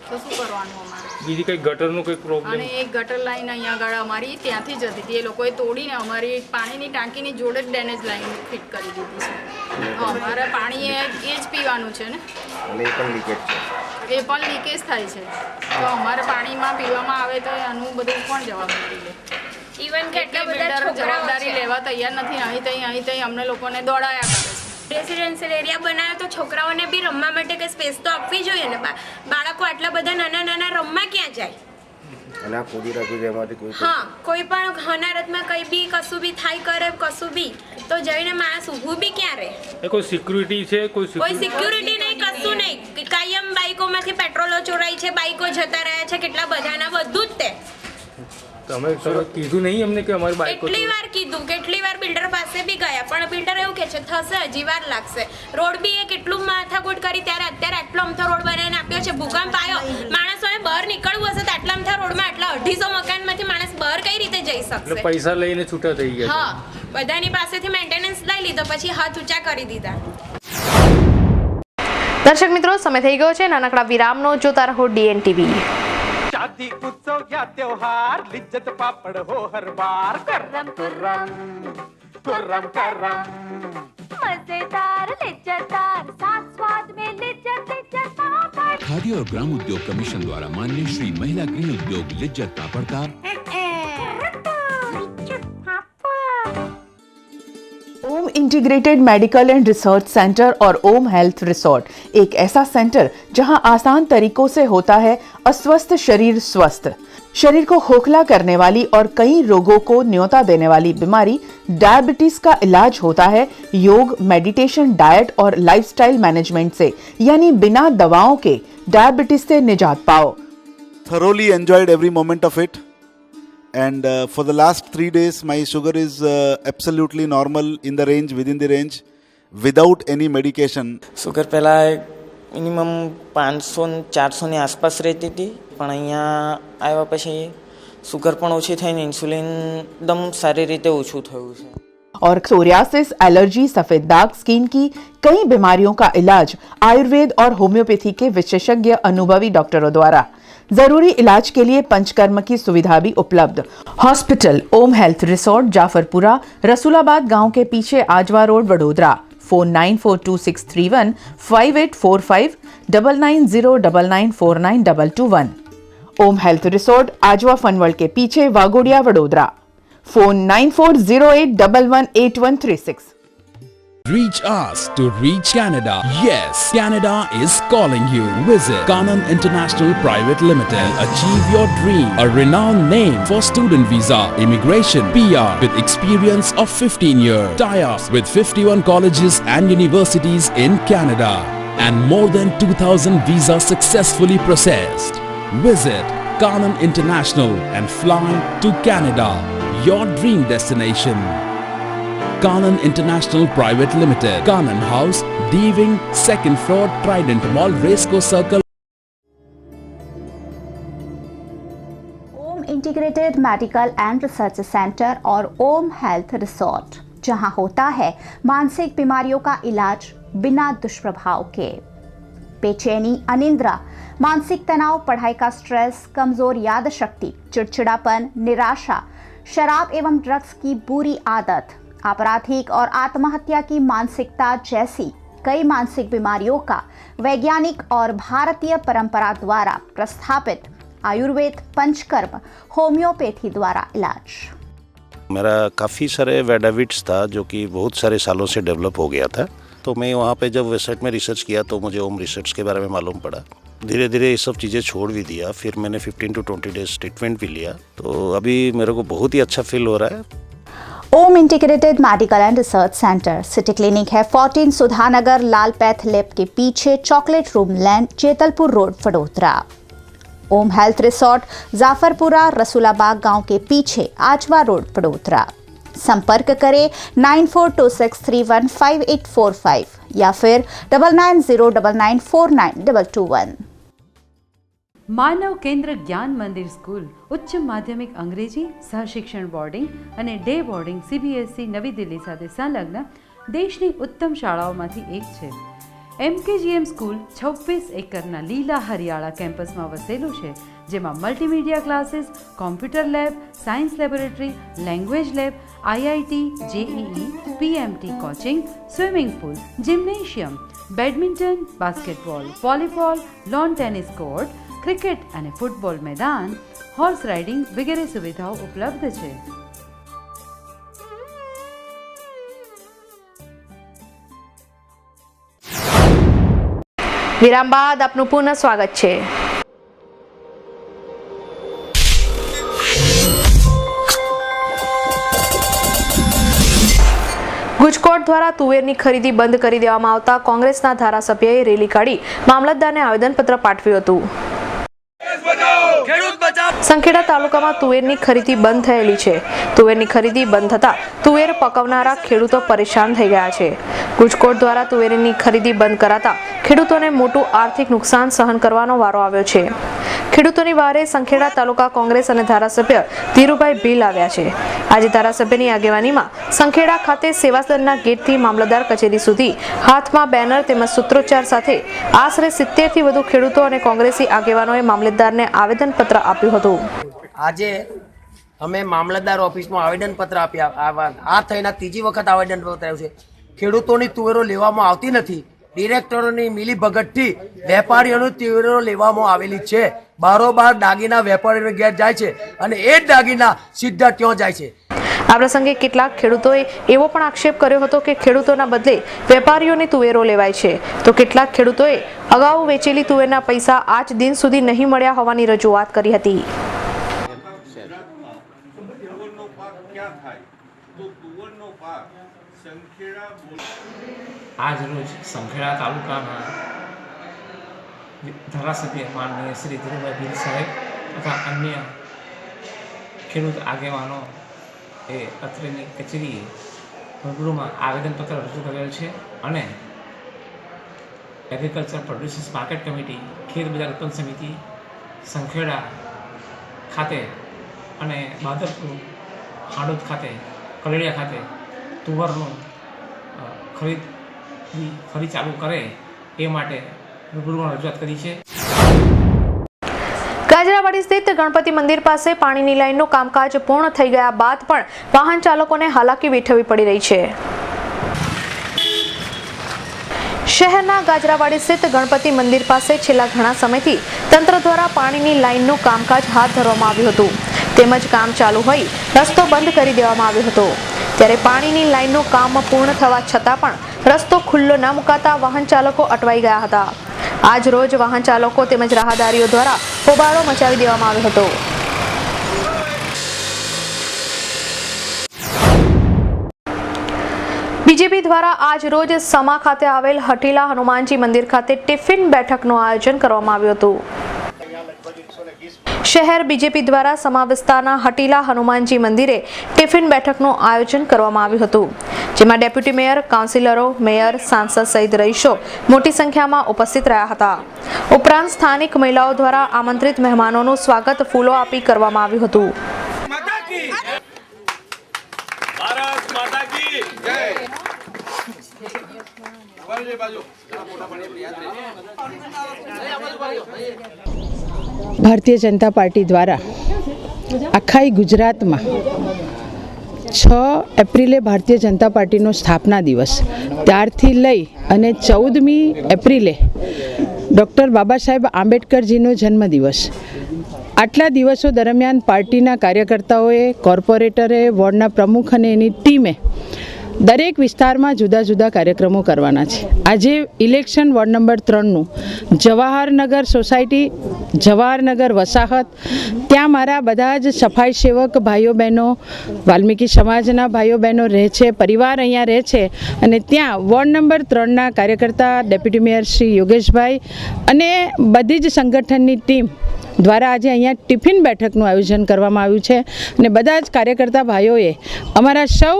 તો શું કરવાનું અમારે? બીજી કંઈ ગટરનો કોઈ પ્રોબ્લેમ? અને એક ગટર લાઈન અહીંયા આગળ અમારી ત્યાંથી જતી હતી, એ લોકોએ તોડીને અમારી પાણીની ટાંકીની જોડે જ ડેમેજ લાઈન ફિટ કરી દીધી છે। અમારે પાણી એ જ પીવાનું છે ને, એ પણ લીકેજ થાય છે, તો અમારે પાણીમાં પીવામાં આવે તો આનું બધું કોણ જવાબદારી લે? ઇવન કેટલા બધા જવાબદારી લેવા તૈયાર નથી, અહીં તઈ અમને લોકોને દોડાયા કરે છે। રેસિડેન્શિયલ એરિયા બનાવ્યો તો છોકરાઓને બી રમવા માટે કંઈ સ્પેસ તો આપવી જોઈએ ને। બાળકો આટલા બધા નાના રમવા ક્યાં જાય? હા, કોઈ પણ હોનારતમાં કંઈ બી કશું બી થાય કરે કશું બી તો જઈને માણસ ઊભું બી ક્યાં રહે? કોઈ સિક્યુરિટી છે? કોઈ સિક્યુરિટી નહીં, કશું નહીં। કાયમ બાઈકોમાંથી પેટ્રોલો ચોરાય છે, બાઈકો જતા રહ્યા છે કેટલા બધાના, બધું જ તે। તમે કીધું નહીં એમને કે અમારી બાઈક? કેટલી વાર કીધું, કેટલી વાર બિલ્ડર પાસે બી ગયા, પણ બિલ્ડર એવું કહે છે થશે, હજી વાર લાગશે। રોડ બી એ કેટલું માથાકૂટ કરી ત્યારે અત્યારે આટલો અમથો રોડ બનાવીને આપ્યો છે। ભૂકંપ આવ્યો, માણસોને બહાર નીકળવું હશે તો આટલા અમથા રોડમાં આટલા 250 મકાનમાંથી માણસ બહાર કઈ રીતે જઈ શકશે? પૈસા લઈને છૂટા થઈ ગયા। હા, બધાની પાસેથી મેન્ટેનન્સ લઈ લીધો, પછી હાથ ઊંચા કરી દીધા। દર્શક મિત્રો, સમય થઈ ગયો છે નાનકડા વિરામનો। જોતા રહો DNTV। शादी उत्सव या त्योहार लिज्जत पापड़ हो हर बार। कुर्रम कुर्रम कुर्रम करम मजेदार लिज्जतदार साथ स्वाद में लिज्जत पापड़। खादी और ग्राम उद्योग कमीशन द्वारा मान्य श्री महिला गृह उद्योग लिज्जत पापड़ का Om integrated medical and research centre और ओम हेल्थ रिसोर्ट एक ऐसा सेंटर जहां आसान तरीकों से होता है अस्वस्थ शरीर स्वस्थ। शरीर को खोखला करने वाली और कई रोगों को न्योता देने वाली बीमारी डायबिटीज का इलाज होता है योग, मेडिटेशन, डाइट और लाइफस्टाइल मैनेजमेंट से, यानी बिना दवाओं के डायबिटीज से निजात पाओ। Thoroughly enjoyed every moment of it. And for the last 3 days, my sugar is absolutely normal, in the range, within the range, without any medication. Sugar પહેલાં મિનિમમ 500-400ની આસપાસ રહેતી હતી, પણ અહીંયા આવ્યા પછી સુગર પણ ઓછી થઈને ઇન્સ્યુલિન એકદમ સારી રીતે ઓછું થયું છે। और सोरियासिस, एलर्जी, सफेद दाग, स्किन की कई बीमारियों का इलाज आयुर्वेद और होम्योपैथी के विशेषज्ञ अनुभवी डॉक्टरों द्वारा। जरूरी इलाज के लिए पंचकर्म की सुविधा भी उपलब्ध। हॉस्पिटल ओम हेल्थ रिसोर्ट, जाफरपुरा, रसूलाबाद गांव के पीछे, आजवा रोड, वडोदरा। फोन 942631 5845 9909949221। ओम हेल्थ रिसोर्ट, आजवा फनवर्ल्ड के पीछे, Waghodia, Vadodara. Phone 9408118136। Reach us to reach Canada. Yes, Canada is calling you. Visit Kanan International Private Limited. Achieve your dream. A renowned name for student visa, immigration, PR with experience of 15 years. Tie-ups with 51 colleges and universities in Canada. and more than 2,000 visas successfully processed. Visit Kanan International and fly to Canada, your dream destination. Kanan International Private Limited, Kanan House, D-Wing, 2nd floor, Trident Mall, Racecourse Circle. Om integrated medical and research centre और Om health resort, जहां होता है मानसिक बीमारियों का इलाज बिना दुष्प्रभाव के। बेचैनी, अनिद्रा, मानसिक तनाव, पढ़ाई का स्ट्रेस, कमजोर याद शक्ति, चिड़चिड़ापन, निराशा, शराब एवं ड्रग्स की बुरी आदत, आपराधिक और आत्महत्या की मानसिकता जैसी कई मानसिक बीमारियों का वैज्ञानिक और भारतीय परंपरा द्वारा प्रस्थापित आयुर्वेद, पंचकर्म, होम्योपैथी द्वारा इलाज। मेरा काफ़ी सारे वेडाविट्स था जो कि बहुत सारे सालों से डेवलप हो गया था। तो मैं वहाँ पे जब वेबसाइट में रिसर्च किया तो मुझे ओम रिसर्च के बारे में मालूम पड़ा। धीरे धीरे ये सब चीज़ें छोड़ भी दिया। फिर मैंने 15 to 20 डेज ट्रीटमेंट भी लिया, तो अभी मेरे को बहुत ही अच्छा फील हो रहा है। Om integrated medical and research centre city clinic है 14 सुधानगर लाल पैथ लैब के पीछे, chocolate room land, Jetalpur road, Vadodara. Om health resort Jafarpura Rasulabag गांव के पीछे, आजवा रोड, वडोदरा। संपर्क करें 9426315845 या फिर 9909949221। માનવ કેન્દ્ર જ્ઞાન મંદિર સ્કૂલ ઉચ્ચ માધ્યમિક અંગ્રેજી સહશિક્ષણ બોર્ડિંગ અને ડે બોર્ડિંગ CBSE નવી દિલ્હી સાથે સંલગ્ન દેશની ઉત્તમ શાળાઓમાંથી એક છે। MKGM સ્કૂલ 26 એકરના લીલા હરિયાળા કેમ્પસમાં વસેલું છે, જેમાં multimedia classes, computer lab, science laboratory, language lab, IIT, JEE, PMT coaching, swimming pool, gymnasium, badminton, basketball, volleyball, lawn tennis court, cricket અને ફૂટબોલ મેદાન, હોર્સ રાઇડિંગ વગેરે સુવિધાઓ ઉપલબ્ધ છે। વિરામ બાદ આપનું પુનઃ સ્વાગત છે। ગુજકોટ દ્વારા તુવેરની ખરીદી બંધ કરી દેવામાં આવતા કોંગ્રેસના ધારાસભ્યએ રેલી કાઢી મામલતદારને આવેદનપત્ર પાઠવ્યું હતું। સંખેડા તાલુકામાં તુવેરની ખરીદી બંધ થયેલી છે। તુવેરની ખરીદી બંધ થતા તુવેર પકવનારા ખેડૂતો પરેશાન થઈ ગયા છે। ગુજકોટ દ્વારા તુવેરની ખરીદી બંધ કરાતા ખેડૂતોને મોટું આર્થિક નુકસાન સહન કરવાનો વારો આવ્યો છે। ખેડૂતોની વારે સંખેડા તાલુકા કોંગ્રેસ અને ધારાસભ્ય ધીરુભાઈ ભીલ આવ્યા છે। આજે ધારાસભ્યની આગેવાનીમાં સંખેડા ખાતે સેવાસદનના ગેટથી મામલતદાર કચેરી સુધી હાથમાં બેનર તેમજ સૂત્રોચ્ચાર સાથે આશરે 70 થી વધુ ખેડૂતો અને કોંગ્રેસી આગેવાનોએ મામલતદારને આવેદનપત્ર આપ્યું હતું। આજે અમે મામલતદાર ઓફિસમાં આવેદનપત્ર આપ્યા। આ થઈને ત્રીજી વખત આવેદનપત્ર આવ્યું છે। ખેડૂતોની તુવેરો લેવામાં આવતી નથી। ડિરેક્ટરોની મિલીભગતથી વેપારીઓની તુવેરો લેવામાં આવેલી છે। બારોબાર દાગીના વેપારીઓને ઘેર જાય છે અને એ જ દાગીના સીધા ત્યાં જાય છે। આ પ્રસંગે કેટલાક ખેડૂતોએ એવો પણ આક્ષેપ કર્યો હતો કે ખેડૂતોના બદલે વેપારીઓની તુવેરો લેવાય છે, તો કેટલાક ખેડૂતોએ અગાઉ વેચેલી તુવેરના પૈસા આજ દિન સુધી નહીં મળ્યા હોવાની રજૂઆત કરી હતી। આજ રોજ સંખેડા તાલુકાના ધારાસભ્ય માનનીય શ્રી ધીરુભાઈ ભીલ સાહેબ તથા અન્ય ખેડૂત આગેવાનો એ અત્રેની કચેરીએ રૂબરૂમાં આવેદનપત્ર રજૂ કરેલ છે અને એગ્રીકલ્ચર પ્રોડ્યુસર્સ માર્કેટ કમિટી, ખેત બજાર ઉત્પન્ન સમિતિ સંખેડા ખાતે અને બાદરપુર, હાડોદ ખાતે, કલેડિયા ખાતે તુવરનું ખરીદ ફરી ચાલુ કરે એ માટે રૂબરૂમાં રજૂઆત કરી છે। ગાજરાવાડી સ્થિત ગણપતિ મંદિર પાસે પાણીની લાઈનનું કામકાજ પૂર્ણ થઈ ગયા બાદ પણ વાહન ચાલકોને હાલાકી વેઠવી પડી રહી છે। શહેરના ગાજરાવાડી સ્થિત ગણપતિ મંદિર પાસે છેલ્લા ઘણા સમયથી તંત્ર દ્વારા પાણીની લાઈનનું કામકાજ હાથ ધરવામાં આવ્યું હતું, તેમજ કામ ચાલુ હોય રસ્તો બંધ કરી દેવામાં આવ્યો હતો। ત્યારે પાણીની લાઈનનું કામ પૂર્ણ થવા છતાં પણ રસ્તો ખુલ્લો ન મુકાતા વાહન ચાલકો અટવાઈ ગયા હતા। આજ રોજ વાહન ચાલકો તેમજ રાહદારીઓ દ્વારા હોબાળો મચાવી દેવામાં આવ્યો હતો। બીજેપી દ્વારા આજ રોજ સમા ખાતે આવેલ હટીલા હનુમાનજી મંદિર ખાતે ટિફિન બેઠકનું આયોજન કરવામાં આવ્યું હતું. શહેર બીજેપી દ્વારા સમા વિસ્તારના હટીલા હનુમાનજી મંદિરે ટિફિન બેઠકનું આયોજન કરવામાં આવ્યું હતું, જેમાં ડેપ્યુટી મેયર, કાઉન્સિલરો, મેયર, સાંસદ સહિત રહીશો મોટી સંખ્યામાં ઉપસ્થિત રહ્યા હતા. ઉપરાંત સ્થાનિક મહિલાઓ દ્વારા આમંત્રિત મહેમાનોનું સ્વાગત ફૂલો આપી કરવામાં આવ્યું હતું. ભારતીય જનતા પાર્ટી દ્વારા આખા ગુજરાતમાં 6 એપ્રિલે ભારતીય જનતા પાર્ટીનો સ્થાપના દિવસ, ત્યારથી લઈ અને 14મી એપ્રિલે ડૉક્ટર બાબા સાહેબ આંબેડકરજીનો જન્મદિવસ, આટલા દિવસો દરમિયાન પાર્ટીના કાર્યકર્તાઓએ, કોર્પોરેટરે, વોર્ડના પ્રમુખ અને એની ટીમે દરેક વિસ્તારમાં જુદા જુદા કાર્યક્રમો કરવાના છે. આજે ઇલેક્શન વોર્ડ નંબર 3નું જવાહરનગર સોસાયટી, જવાહરનગર વસાહત, ત્યાં મારા બધા જ સફાઈ સેવક ભાઈઓ બહેનો, વાલ્મીકી સમાજના ભાઈઓ બહેનો રહે છે, પરિવાર અહીંયા રહે છે, અને ત્યાં વોર્ડ નંબર 3ના કાર્યકર્તા ડેપ્યુટી મેયર શ્રી યોગેશભાઈ અને બધી જ સંગઠનની ટીમ દ્વારા આજે અહીંયા ટિફિન બેઠકનું આયોજન કરવામાં આવ્યું છે. અને બધા જ કાર્યકર્તા ભાઈઓએ અમારા સૌ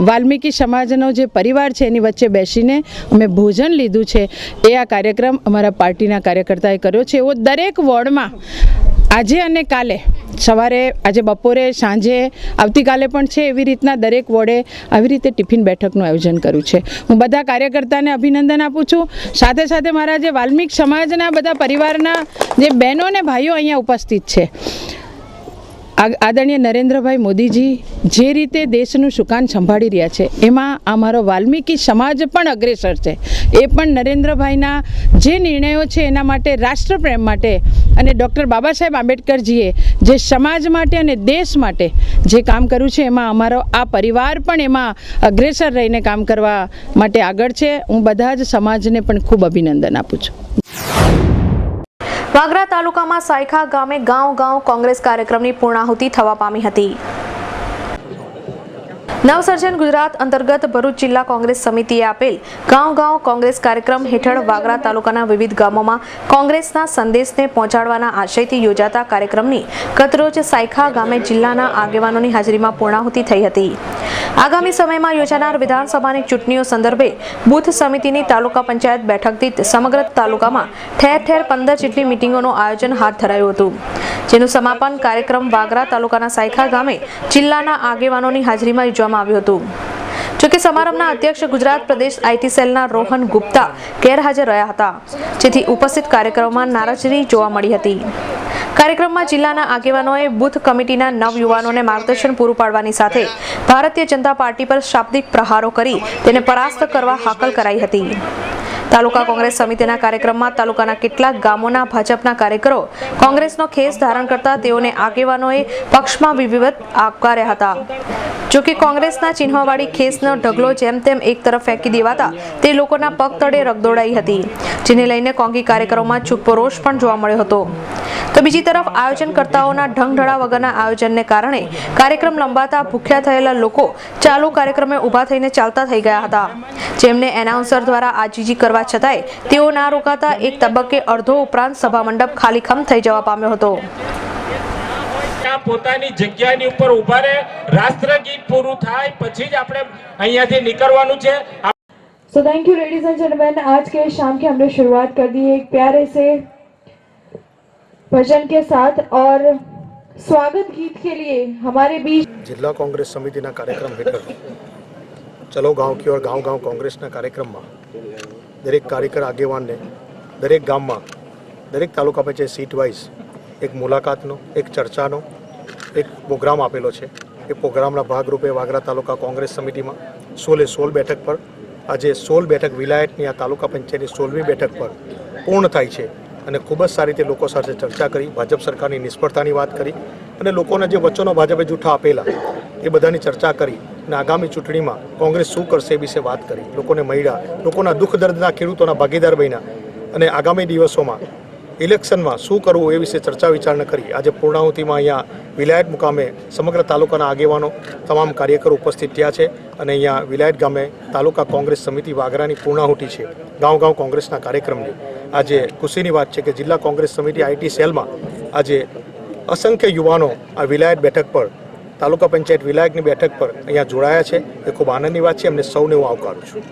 વાલ્મીકી સમાજનો જે પરિવાર છે એની વચ્ચે બેસીને અમે ભોજન લીધું છે. એ આ કાર્યક્રમ અમારા પાર્ટીના કાર્યકર્તાએ કર્યો છે. એવો દરેક વોર્ડમાં આજે અને કાલે, સવારે, આજે બપોરે, સાંજે, આવતીકાલે પણ છે, એવી રીતના દરેક વોર્ડે આવી રીતે ટિફિન બેઠકનું આયોજન કર્યું છે. હું બધા કાર્યકર્તાને અભિનંદન આપું છું. સાથે સાથે મારા જે વાલ્મીક સમાજના બધા પરિવારના જે બહેનો અને ભાઈઓ અહીંયા ઉપસ્થિત છે, આદરણીય નરેન્દ્રભાઈ મોદીજી જે રીતે દેશનું સુકાન સંભાળી રહ્યા છે, એમાં અમારો વાલ્મીકી સમાજ પણ અગ્રેસર છે. એ પણ નરેન્દ્રભાઈના જે નિર્ણયો છે એના માટે, રાષ્ટ્રપ્રેમ માટે, અને ડૉક્ટર બાબા સાહેબ આંબેડકરજીએ જે સમાજ માટે અને દેશ માટે જે કામ કર્યું છે, એમાં અમારો આ પરિવાર પણ એમાં અગ્રેસર રહીને કામ કરવા માટે આગળ છે. હું બધા જ સમાજને પણ ખૂબ અભિનંદન આપું છું. વાગરા તાલુકામાં સાયખા ગામે ગાંવ કોંગ્રેસ કાર્યક્રમની પૂર્ણાહુતિ થવા પામી હતી. નવસર્જન ગુજરાત અંતર્ગત ભરૂચ જિલ્લા કોંગ્રેસ સમિતિએ આપેલ ગાંવ કોંગ્રેસ કાર્યક્રમ હેઠળ વાગરા તાલુકાના વિવિધ ગામોમાં કોંગ્રેસના સંદેશને પહોંચાડવાના આશયથી યોજાતા કાર્યક્રમની ગતરોજ સાયખા ગામે જિલ્લાના આગેવાનોની હાજરીમાં પૂર્ણાહુતિ થઈ હતી. આગામી સમયમાં યોજાનાર વિધાનસભાની ચૂંટણીઓ સંદર્ભે બૂથ સમિતિની તાલુકા પંચાયત બેઠક દીઠ સમગ્ર તાલુકામાં ઠેર ઠેર 15 જેટલી મિટિંગોનું આયોજન હાથ ધરાયું હતું, જેનું સમાપન કાર્યક્રમ વાગરા તાલુકાના સાયખા ગામે જિલ્લાના આગેવાનોની હાજરીમાં યોજવામાં આવ્યું હતું. જોકે સમારંભના અધ્યક્ષ ગુજરાત પ્રદેશ આઈટી સેલના રોહન ગુપ્તા ગેરહાજર રહ્યા હતા, જેથી ઉપસ્થિત કાર્યક્રમમાં નારાજગી જોવા મળી હતી. કાર્યક્રમમાં જિલ્લાના આગેવાનોએ બૂથ કમિટીના નવયુવાનોને માર્ગદર્શન પૂરું પાડવાની સાથે ભારતીય જનતા પાર્ટી પર શાબ્દિક પ્રહારો કરી તેને પરાસ્ત કરવા હાકલ કરાઈ હતી. તાલુકા કોંગ્રેસ સમિતિના કાર્યક્રમમાં તાલુકાના કેટલાક ગામોના ભાજપના કાર્યકરો કોંગ્રેસનો ખેસ ધારણ કરતા તેઓને આગેવાનોએ પક્ષમાં વિધિવત આવકાર્યા હતા. જોકે કોંગ્રેસના ચિહ્નવાળી ખેસનો ઢગલો જેમ તેમ એક તરફ ફેંકી દેવાતા તે લોકોના પગ તળે રગદોડાઈ હતી, જેને લઈને કોંગી કાર્યકરોમાં ચૂપો રોષ પણ જોવા મળ્યો હતો. તો બીજી તરફ આયોજનકર્તાઓના ઢંગઢળા વગરના આયોજનને કારણે કાર્યક્રમ લંબાતા ભૂખ્યા થયેલા લોકો ચાલુ કાર્યક્રમે ઊભા થઈને ચાલતા થઈ ગયા હતા, જેમને એનાઉન્સર દ્વારા આજીજી કરવા છતાંય તેઓ ના રોકાતા એક તબક્કે અડધો ઉપરાંત સભા મંડપ ખાલીખમ થઈ જવા પામ્યો હતો. પોતાની જગ્યાની ઉપર ઊભા રહે, રાષ્ટ્રગીત પૂરું થાય પછી જ આપણે અહીંયાથી નીકળવાનું છે. So thank you ladies and gentlemen, आज के शाम की हमने शुरुआत कर दी है एक प्यारे से भजन के साथ और स्वागत गीत के लिए हमारे बीच जिला कांग्रेस समिति ना कार्यक्रम हेठળ चलो गांव की ओर गांव कांग्रेसના કાર્યક્રમમાં દરેક કાર્યકર આગેવાનને દરેક ગામમાં દરેક તાલુકા પંચાયત સીટ વાઇઝ એક મુલાકાતનો, એક ચર્ચાનો એક પ્રોગ્રામ આપેલો છે. એ પ્રોગ્રામના ભાગરૂપે વાગરા તાલુકા કોંગ્રેસ સમિતિમાં 16 બેઠક પર આજે 16 બેઠક વિલાયતની આ તાલુકા પંચાયતની 16મી બેઠક પર પૂર્ણ થાય છે. અને ખૂબ જ સારી રીતે લોકો સાથે ચર્ચા કરી, ભાજપ સરકારની નિષ્ફળતાની વાત કરી અને લોકોના જે વચનો ભાજપે જૂઠા આપેલા એ બધાની ચર્ચા કરી અને આગામી ચૂંટણીમાં કોંગ્રેસ શું કરશે એ વિશે વાત કરી. લોકોને મળ્યા, લોકોના દુઃખ દર્દના ખેડૂતોના ભાગીદાર બન્યા અને આગામી દિવસોમાં ઇલેક્શનમાં શું કરવું એ વિશે ચર્ચા વિચારણા કરી આજે પૂર્ણાહુતિમાં અહીંયા વિલાયત મુકામે સમગ્ર તાલુકાના આગેવાનો તમામ કાર્યકરો ઉપસ્થિત થયા છે અને અહીંયા વિલાયત ગામે તાલુકા કોંગ્રેસ સમિતિ વાગરાની પૂર્ણાહુતિ છે ગાંવ ગાંવ કોંગ્રેસના કાર્યક્રમની આજે ખુશીની વાત છે કે જિલ્લા કોંગ્રેસ સમિતિ આઈટી સેલમાં આજે અસંખ્ય યુવાનો આ વિલાયત બેઠક પર તાલુકા પંચાયત વિલાયકની બેઠક પર અહીંયા જોડાયા છે એ ખૂબ આનંદની વાત છે. એમને સૌને હું આવકારું છું.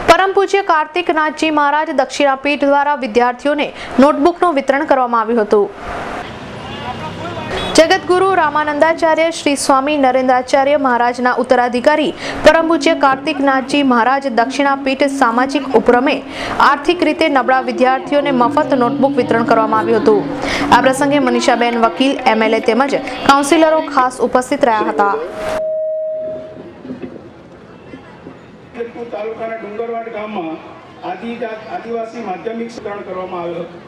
પરમ પૂજ્ય કાર્તિકનાથજી મહારાજ દક્ષિણાપીઠ દ્વારા વિદ્યાર્થીઓને નોટબુકનું વિતરણ કરવામાં આવ્યું હતું. જગતગુરુ રામાનંદાચાર્ય શ્રી સ્વામી નરેન્દ્રાચાર્ય મહારાજના ઉત્તરાધિકારી પરમ પૂજ્ય કાર્તિકનાથજી મહારાજ દક્ષિણાપીઠ સામાજિક ઉપક્રમે આર્થિક રીતે નબળા વિદ્યાર્થીઓને મફત નોટબુક વિતરણ કરવામાં આવ્યું હતું. આ પ્રસંગે મનીષાબેન વકીલ, એમએલએ તેમજ કાઉન્સિલરો ખાસ ઉપસ્થિત રહ્યા હતા. તાલુકાના ડુંગરવાડ ગામમાં આદિવાસી માધ્યમિક વિતરણ કરવામાં આવ્યું હતું.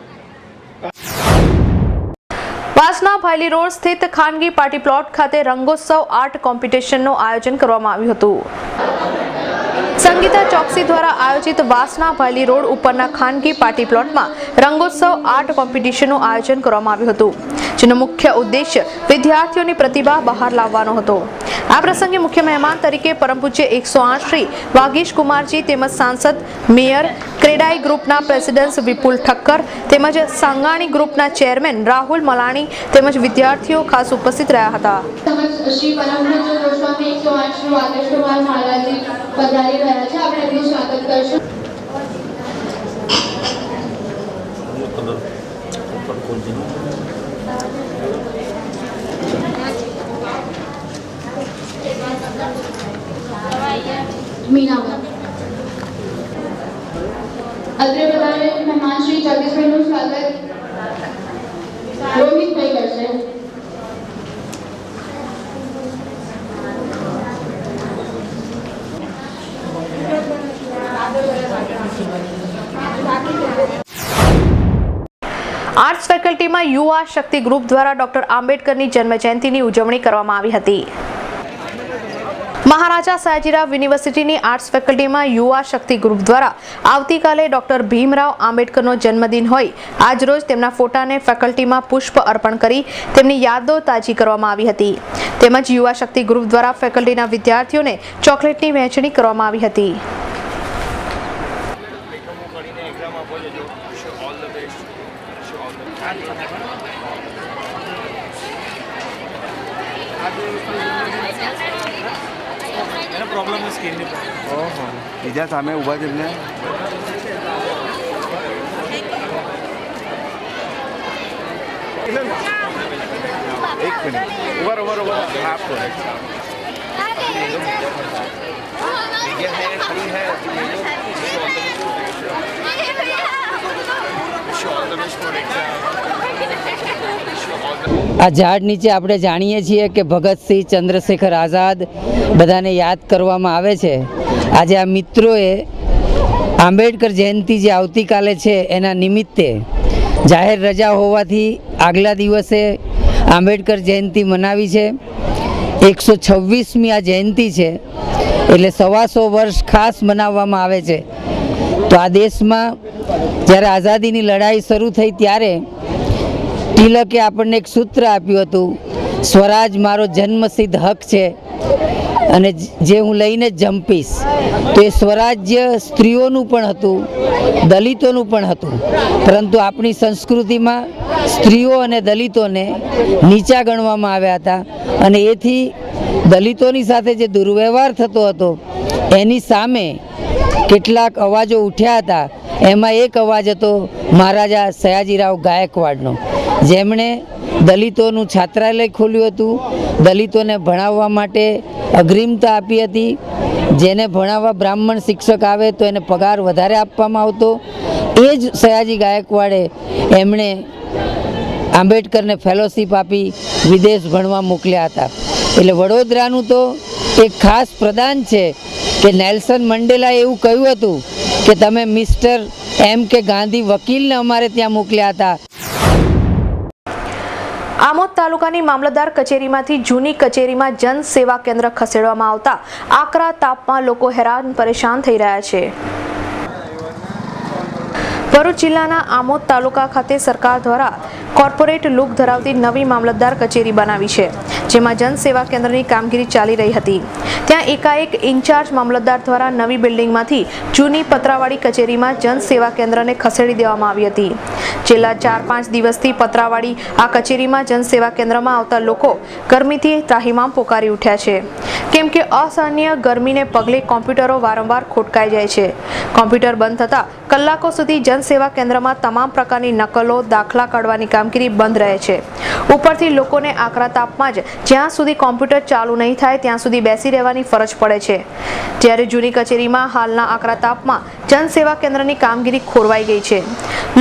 વાસના ભાયલી રોડ સ્થિત ખાનગી પાર્ટી પ્લોટ ખાતે રંગોત્સવ આર્ટ કોમ્પિટિશનનું આયોજન કરવામાં આવ્યું હતું. સંગીતા ચોકસી દ્વારા આયોજિત વાસના ભાયલી રોડ ઉપરના ખાનગી પાર્ટી પ્લોટમાં રંગોત્સવ આર્ટ કોમ્પિટિશનનું આયોજન કરવામાં આવ્યું હતું, જેનો મુખ્ય ઉદ્દેશ્ય વિદ્યાર્થીઓની પ્રતિભા બહાર લાવવાનો હતો. આ પ્રસંગે મુખ્ય મહેમાન તરીકે પરમ પૂજ્ય 108 શ્રી વાગીશ કુમારજી તેમજ સાંસદ, મેયર, ક્રેડાઈ ગ્રુપના પ્રેસિડેન્ટ વિપુલ ઠક્કર તેમજ સાંગાણી ગ્રુપના ચેરમેન રાહુલ મલાણી તેમજ વિદ્યાર્થીઓ ખાસ ઉપસ્થિત રહ્યા હતા. શ્રી પરમ પૂજ્ય ગોસ્વામી 108 શ્રી વાગીશ કુમાર મહારાજજી પધારી રહ્યા છે. આપણે એમનું સ્વાગત કરશું. મીના અત્રે બધાને મહેમાન શ્રી જગદીશભાઈનું સ્વાગત રોહિતભાઈ કરશે. આર્ટ્સ ફેકલ્ટીમાં યુવા શક્તિ ગ્રુપ દ્વારા ડોક્ટર આંબેડકરની જન્મજયંતિની ઉજવણી કરવામાં આવી હતી. મહારાજા સયાજીરાવ યુનિવર્સિટીની આર્ટ્સ ફેકલ્ટીમાં યુવા શક્તિ ગ્રુપ દ્વારા આવતીકાલે ડોક્ટર ભીમરાવ આંબેડકરનો જન્મદિન હોય આજરોજ તેમના ફોટાને ફેકલ્ટીમાં પુષ્પ અર્પણ કરી તેમની યાદો તાજી કરવામાં આવી હતી. તેમજ યુવા શક્તિ ગ્રુપ દ્વારા ફેકલ્ટીના વિદ્યાર્થીઓને ચોકલેટની વહેંચણી કરવામાં આવી હતી. પ્રોબ્લેમ છે સ્કિનની પ્રોબ્લેમ. ઓહો, બીજા સામે ઊભા છે ને. એક મિનિટ ઉભા હાફ કરેક્ટ खड़ी है આ ઝાડ નીચે આપણે જાણીએ છીએ કે ભગતસિંહ, ચંદ્રશેખર આઝાદ બધાને યાદ કરવામાં આવે છે. આજે આ મિત્રોએ આંબેડકર જયંતિ જે આવતીકાલે છે એના નિમિત્તે જાહેર રજા હોવાથી આગલા દિવસે આંબેડકર જયંતિ મનાવી છે. 126મી આ જયંતિ છે એટલે 125 વર્ષ ખાસ મનાવવામાં આવે છે. તો આ દેશમાં જ્યારે આઝાદીની લડાઈ શરૂ થઈ ત્યારે તિલકે આપણને એક સૂત્ર આપ્યું હતું, સ્વરાજ મારો જન્મસિદ્ધ હક છે અને જે હું લઈને જ જંપીશ. તો એ સ્વરાજ્ય સ્ત્રીઓનું પણ હતું, દલિતોનું પણ હતું, પરંતુ આપણી સંસ્કૃતિમાં સ્ત્રીઓ અને દલિતોને નીચા ગણવામાં આવ્યા હતા અને એથી દલિતોની સાથે જે દુર્વ્યવહાર થતો હતો એની સામે કેટલાક અવાજો ઉઠ્યા હતા. એમાં એક અવાજ હતો મહારાજા સયાજીરાવ ગાયકવાડનો, જેમણે દલિતોનું છાત્રાલય ખોલ્યું હતું, દલિતોને ભણાવવા માટે અગ્રિમતા આપી હતી. જેને ભણાવવા બ્રાહ્મણ શિક્ષક આવે તો એને પગાર વધારે આપવામાં આવતો. એ જ સયાજી ગાયકવાડે એમણે આંબેડકરને ફેલોશિપ આપી વિદેશ ભણવા મોકલ્યા હતા. એટલે વડોદરાનું તો એક ખાસ પ્રદાન છે કે નેલ્સન મંડેલાએ એવું કહ્યું હતું કે તમે મિસ્ટર એમ કે ગાંધી વકીલને અમારે ત્યાં મોકલ્યા હતા. આમોદ તાલુકાની મામલતદાર કચેરીમાંથી જૂની કચેરીમાં જન સેવા કેન્દ્ર ખસેડવામાં આવતા આકરા તાપમાં લોકો હેરાન પરેશાન થઈ રહ્યા છે. ભરૂચ જિલ્લાના આમોદ તાલુકા ખાતે સરકાર દ્વારા કોર્પોરેટ લુક ધરાવતી નવી મામલતદાર કચેરી બનાવી છે, જેમાં જનસેવા કેન્દ્રની કામગીરી ચાલી રહી હતી. ત્યાં એકાએક ઇન્ચાર્જ મામલતદાર દ્વારા નવી બિલ્ડિંગમાંથી જૂની પતરાવાળી કચેરીમાં જનસેવા કેન્દ્રને ખસેડી દેવામાં આવી હતી. છેલ્લા 4-5 દિવસથી પતરાવાળી આ કચેરીમાં જનસેવા કેન્દ્રમાં આવતા લોકો ગરમીથી ત્રાહિમામ પોકારી ઉઠ્યા છે, કેમ કે અસહનીય ગરમીને પગલે કોમ્પ્યુટરો વારંવાર ખોટકાઈ જાય છે. કોમ્પ્યુટર બંધ થતા કલાકો સુધી જનસેવા કેન્દ્રમાં તમામ પ્રકારની નકલો, દાખલા કાઢવાની કામગીરી બંધ રહે છે. ઉપરથી લોકોને આકરા તાપમાં જ જ્યાં સુધી કોમ્પ્યુટર ચાલુ નહીં થાય ત્યાં સુધી બેસી રહેવાની ફરજ પડે છે. જ્યારે જૂની કચેરીમાં હાલના આકરા તાપમાં જનસેવા કેન્દ્રની કામગીરી ખોરવાઈ ગઈ છે.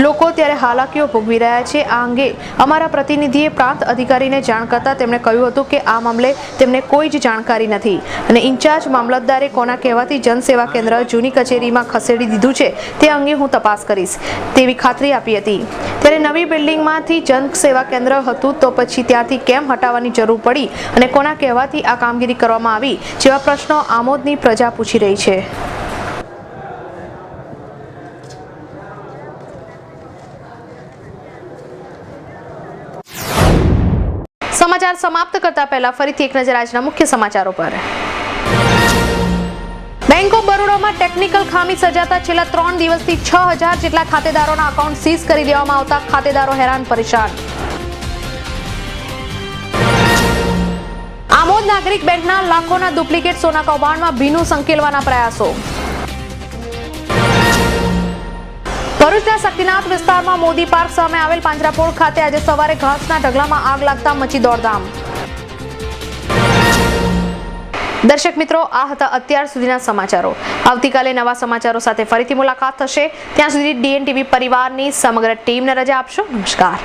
લોકો ત્યારે હાલાકીઓ ભોગવી રહ્યા છે. આ અંગે અમારા પ્રતિનિધિએ પ્રાંત અધિકારીને જાણ કરતા તેમણે કહ્યું હતું કે આ મામલે તેમને કોઈ જ જાણકારી નથી અને ઇન્ચાર્જ મામલતદારે કોના કહેવાથી જનસેવા કેન્દ્ર જૂની કચેરીમાં ખસેડી દીધું છે તે અંગે હું તપાસ કરીશ તેવી ખાતરી આપી હતી. ત્યારે નવી બિલ્ડિંગમાંથી જનસેવા કેન્દ્ર હતું તો પછી ત્યાંથી કેમ હટાવવાની જરૂર પડી અને કોના કહેવાથી આ કામગીરી કરવામાં આવી જેવા પ્રશ્નો આમોદની પ્રજા પૂછી રહી છે. સમાચાર સમાપ્ત કરતા પહેલા ફરીથી એક નજર આજના મુખ્ય સમાચારો પર. બેંક ઓફ બરોડામાં ટેકનિકલ ખામી સર્જાતા છેલ્લા 3 દિવસથી 6000 જેટલા ખાતેદારોના એકાઉન્ટ સીઝ કરી દેવામાં આવતા ખાતેદારો હેરાન પરેશાન. આમોદ નાગરિક બેંકના લાખોના ડુપ્લિકેટ સોના કૌભાંડમાં ભીનું સંકેલવાના પ્રયાસો. ભરૂચના શક્તિનાથ વિસ્તારમાં મોદી પાર્ક સામે આવેલ પાંજરાપોળ ખાતે આજે સવારે ઘાસના ઢગલામાં આગ લાગતા મચી દોડધામ. દર્શક મિત્રો, આ હતા અત્યાર સુધીના સમાચારો. આવતીકાલે નવા સમાચારો સાથે ફરીથી મુલાકાત થશે. ત્યાં સુધી DN TV પરિવારની સમગ્ર ટીમને રજા આપશો. નમસ્કાર.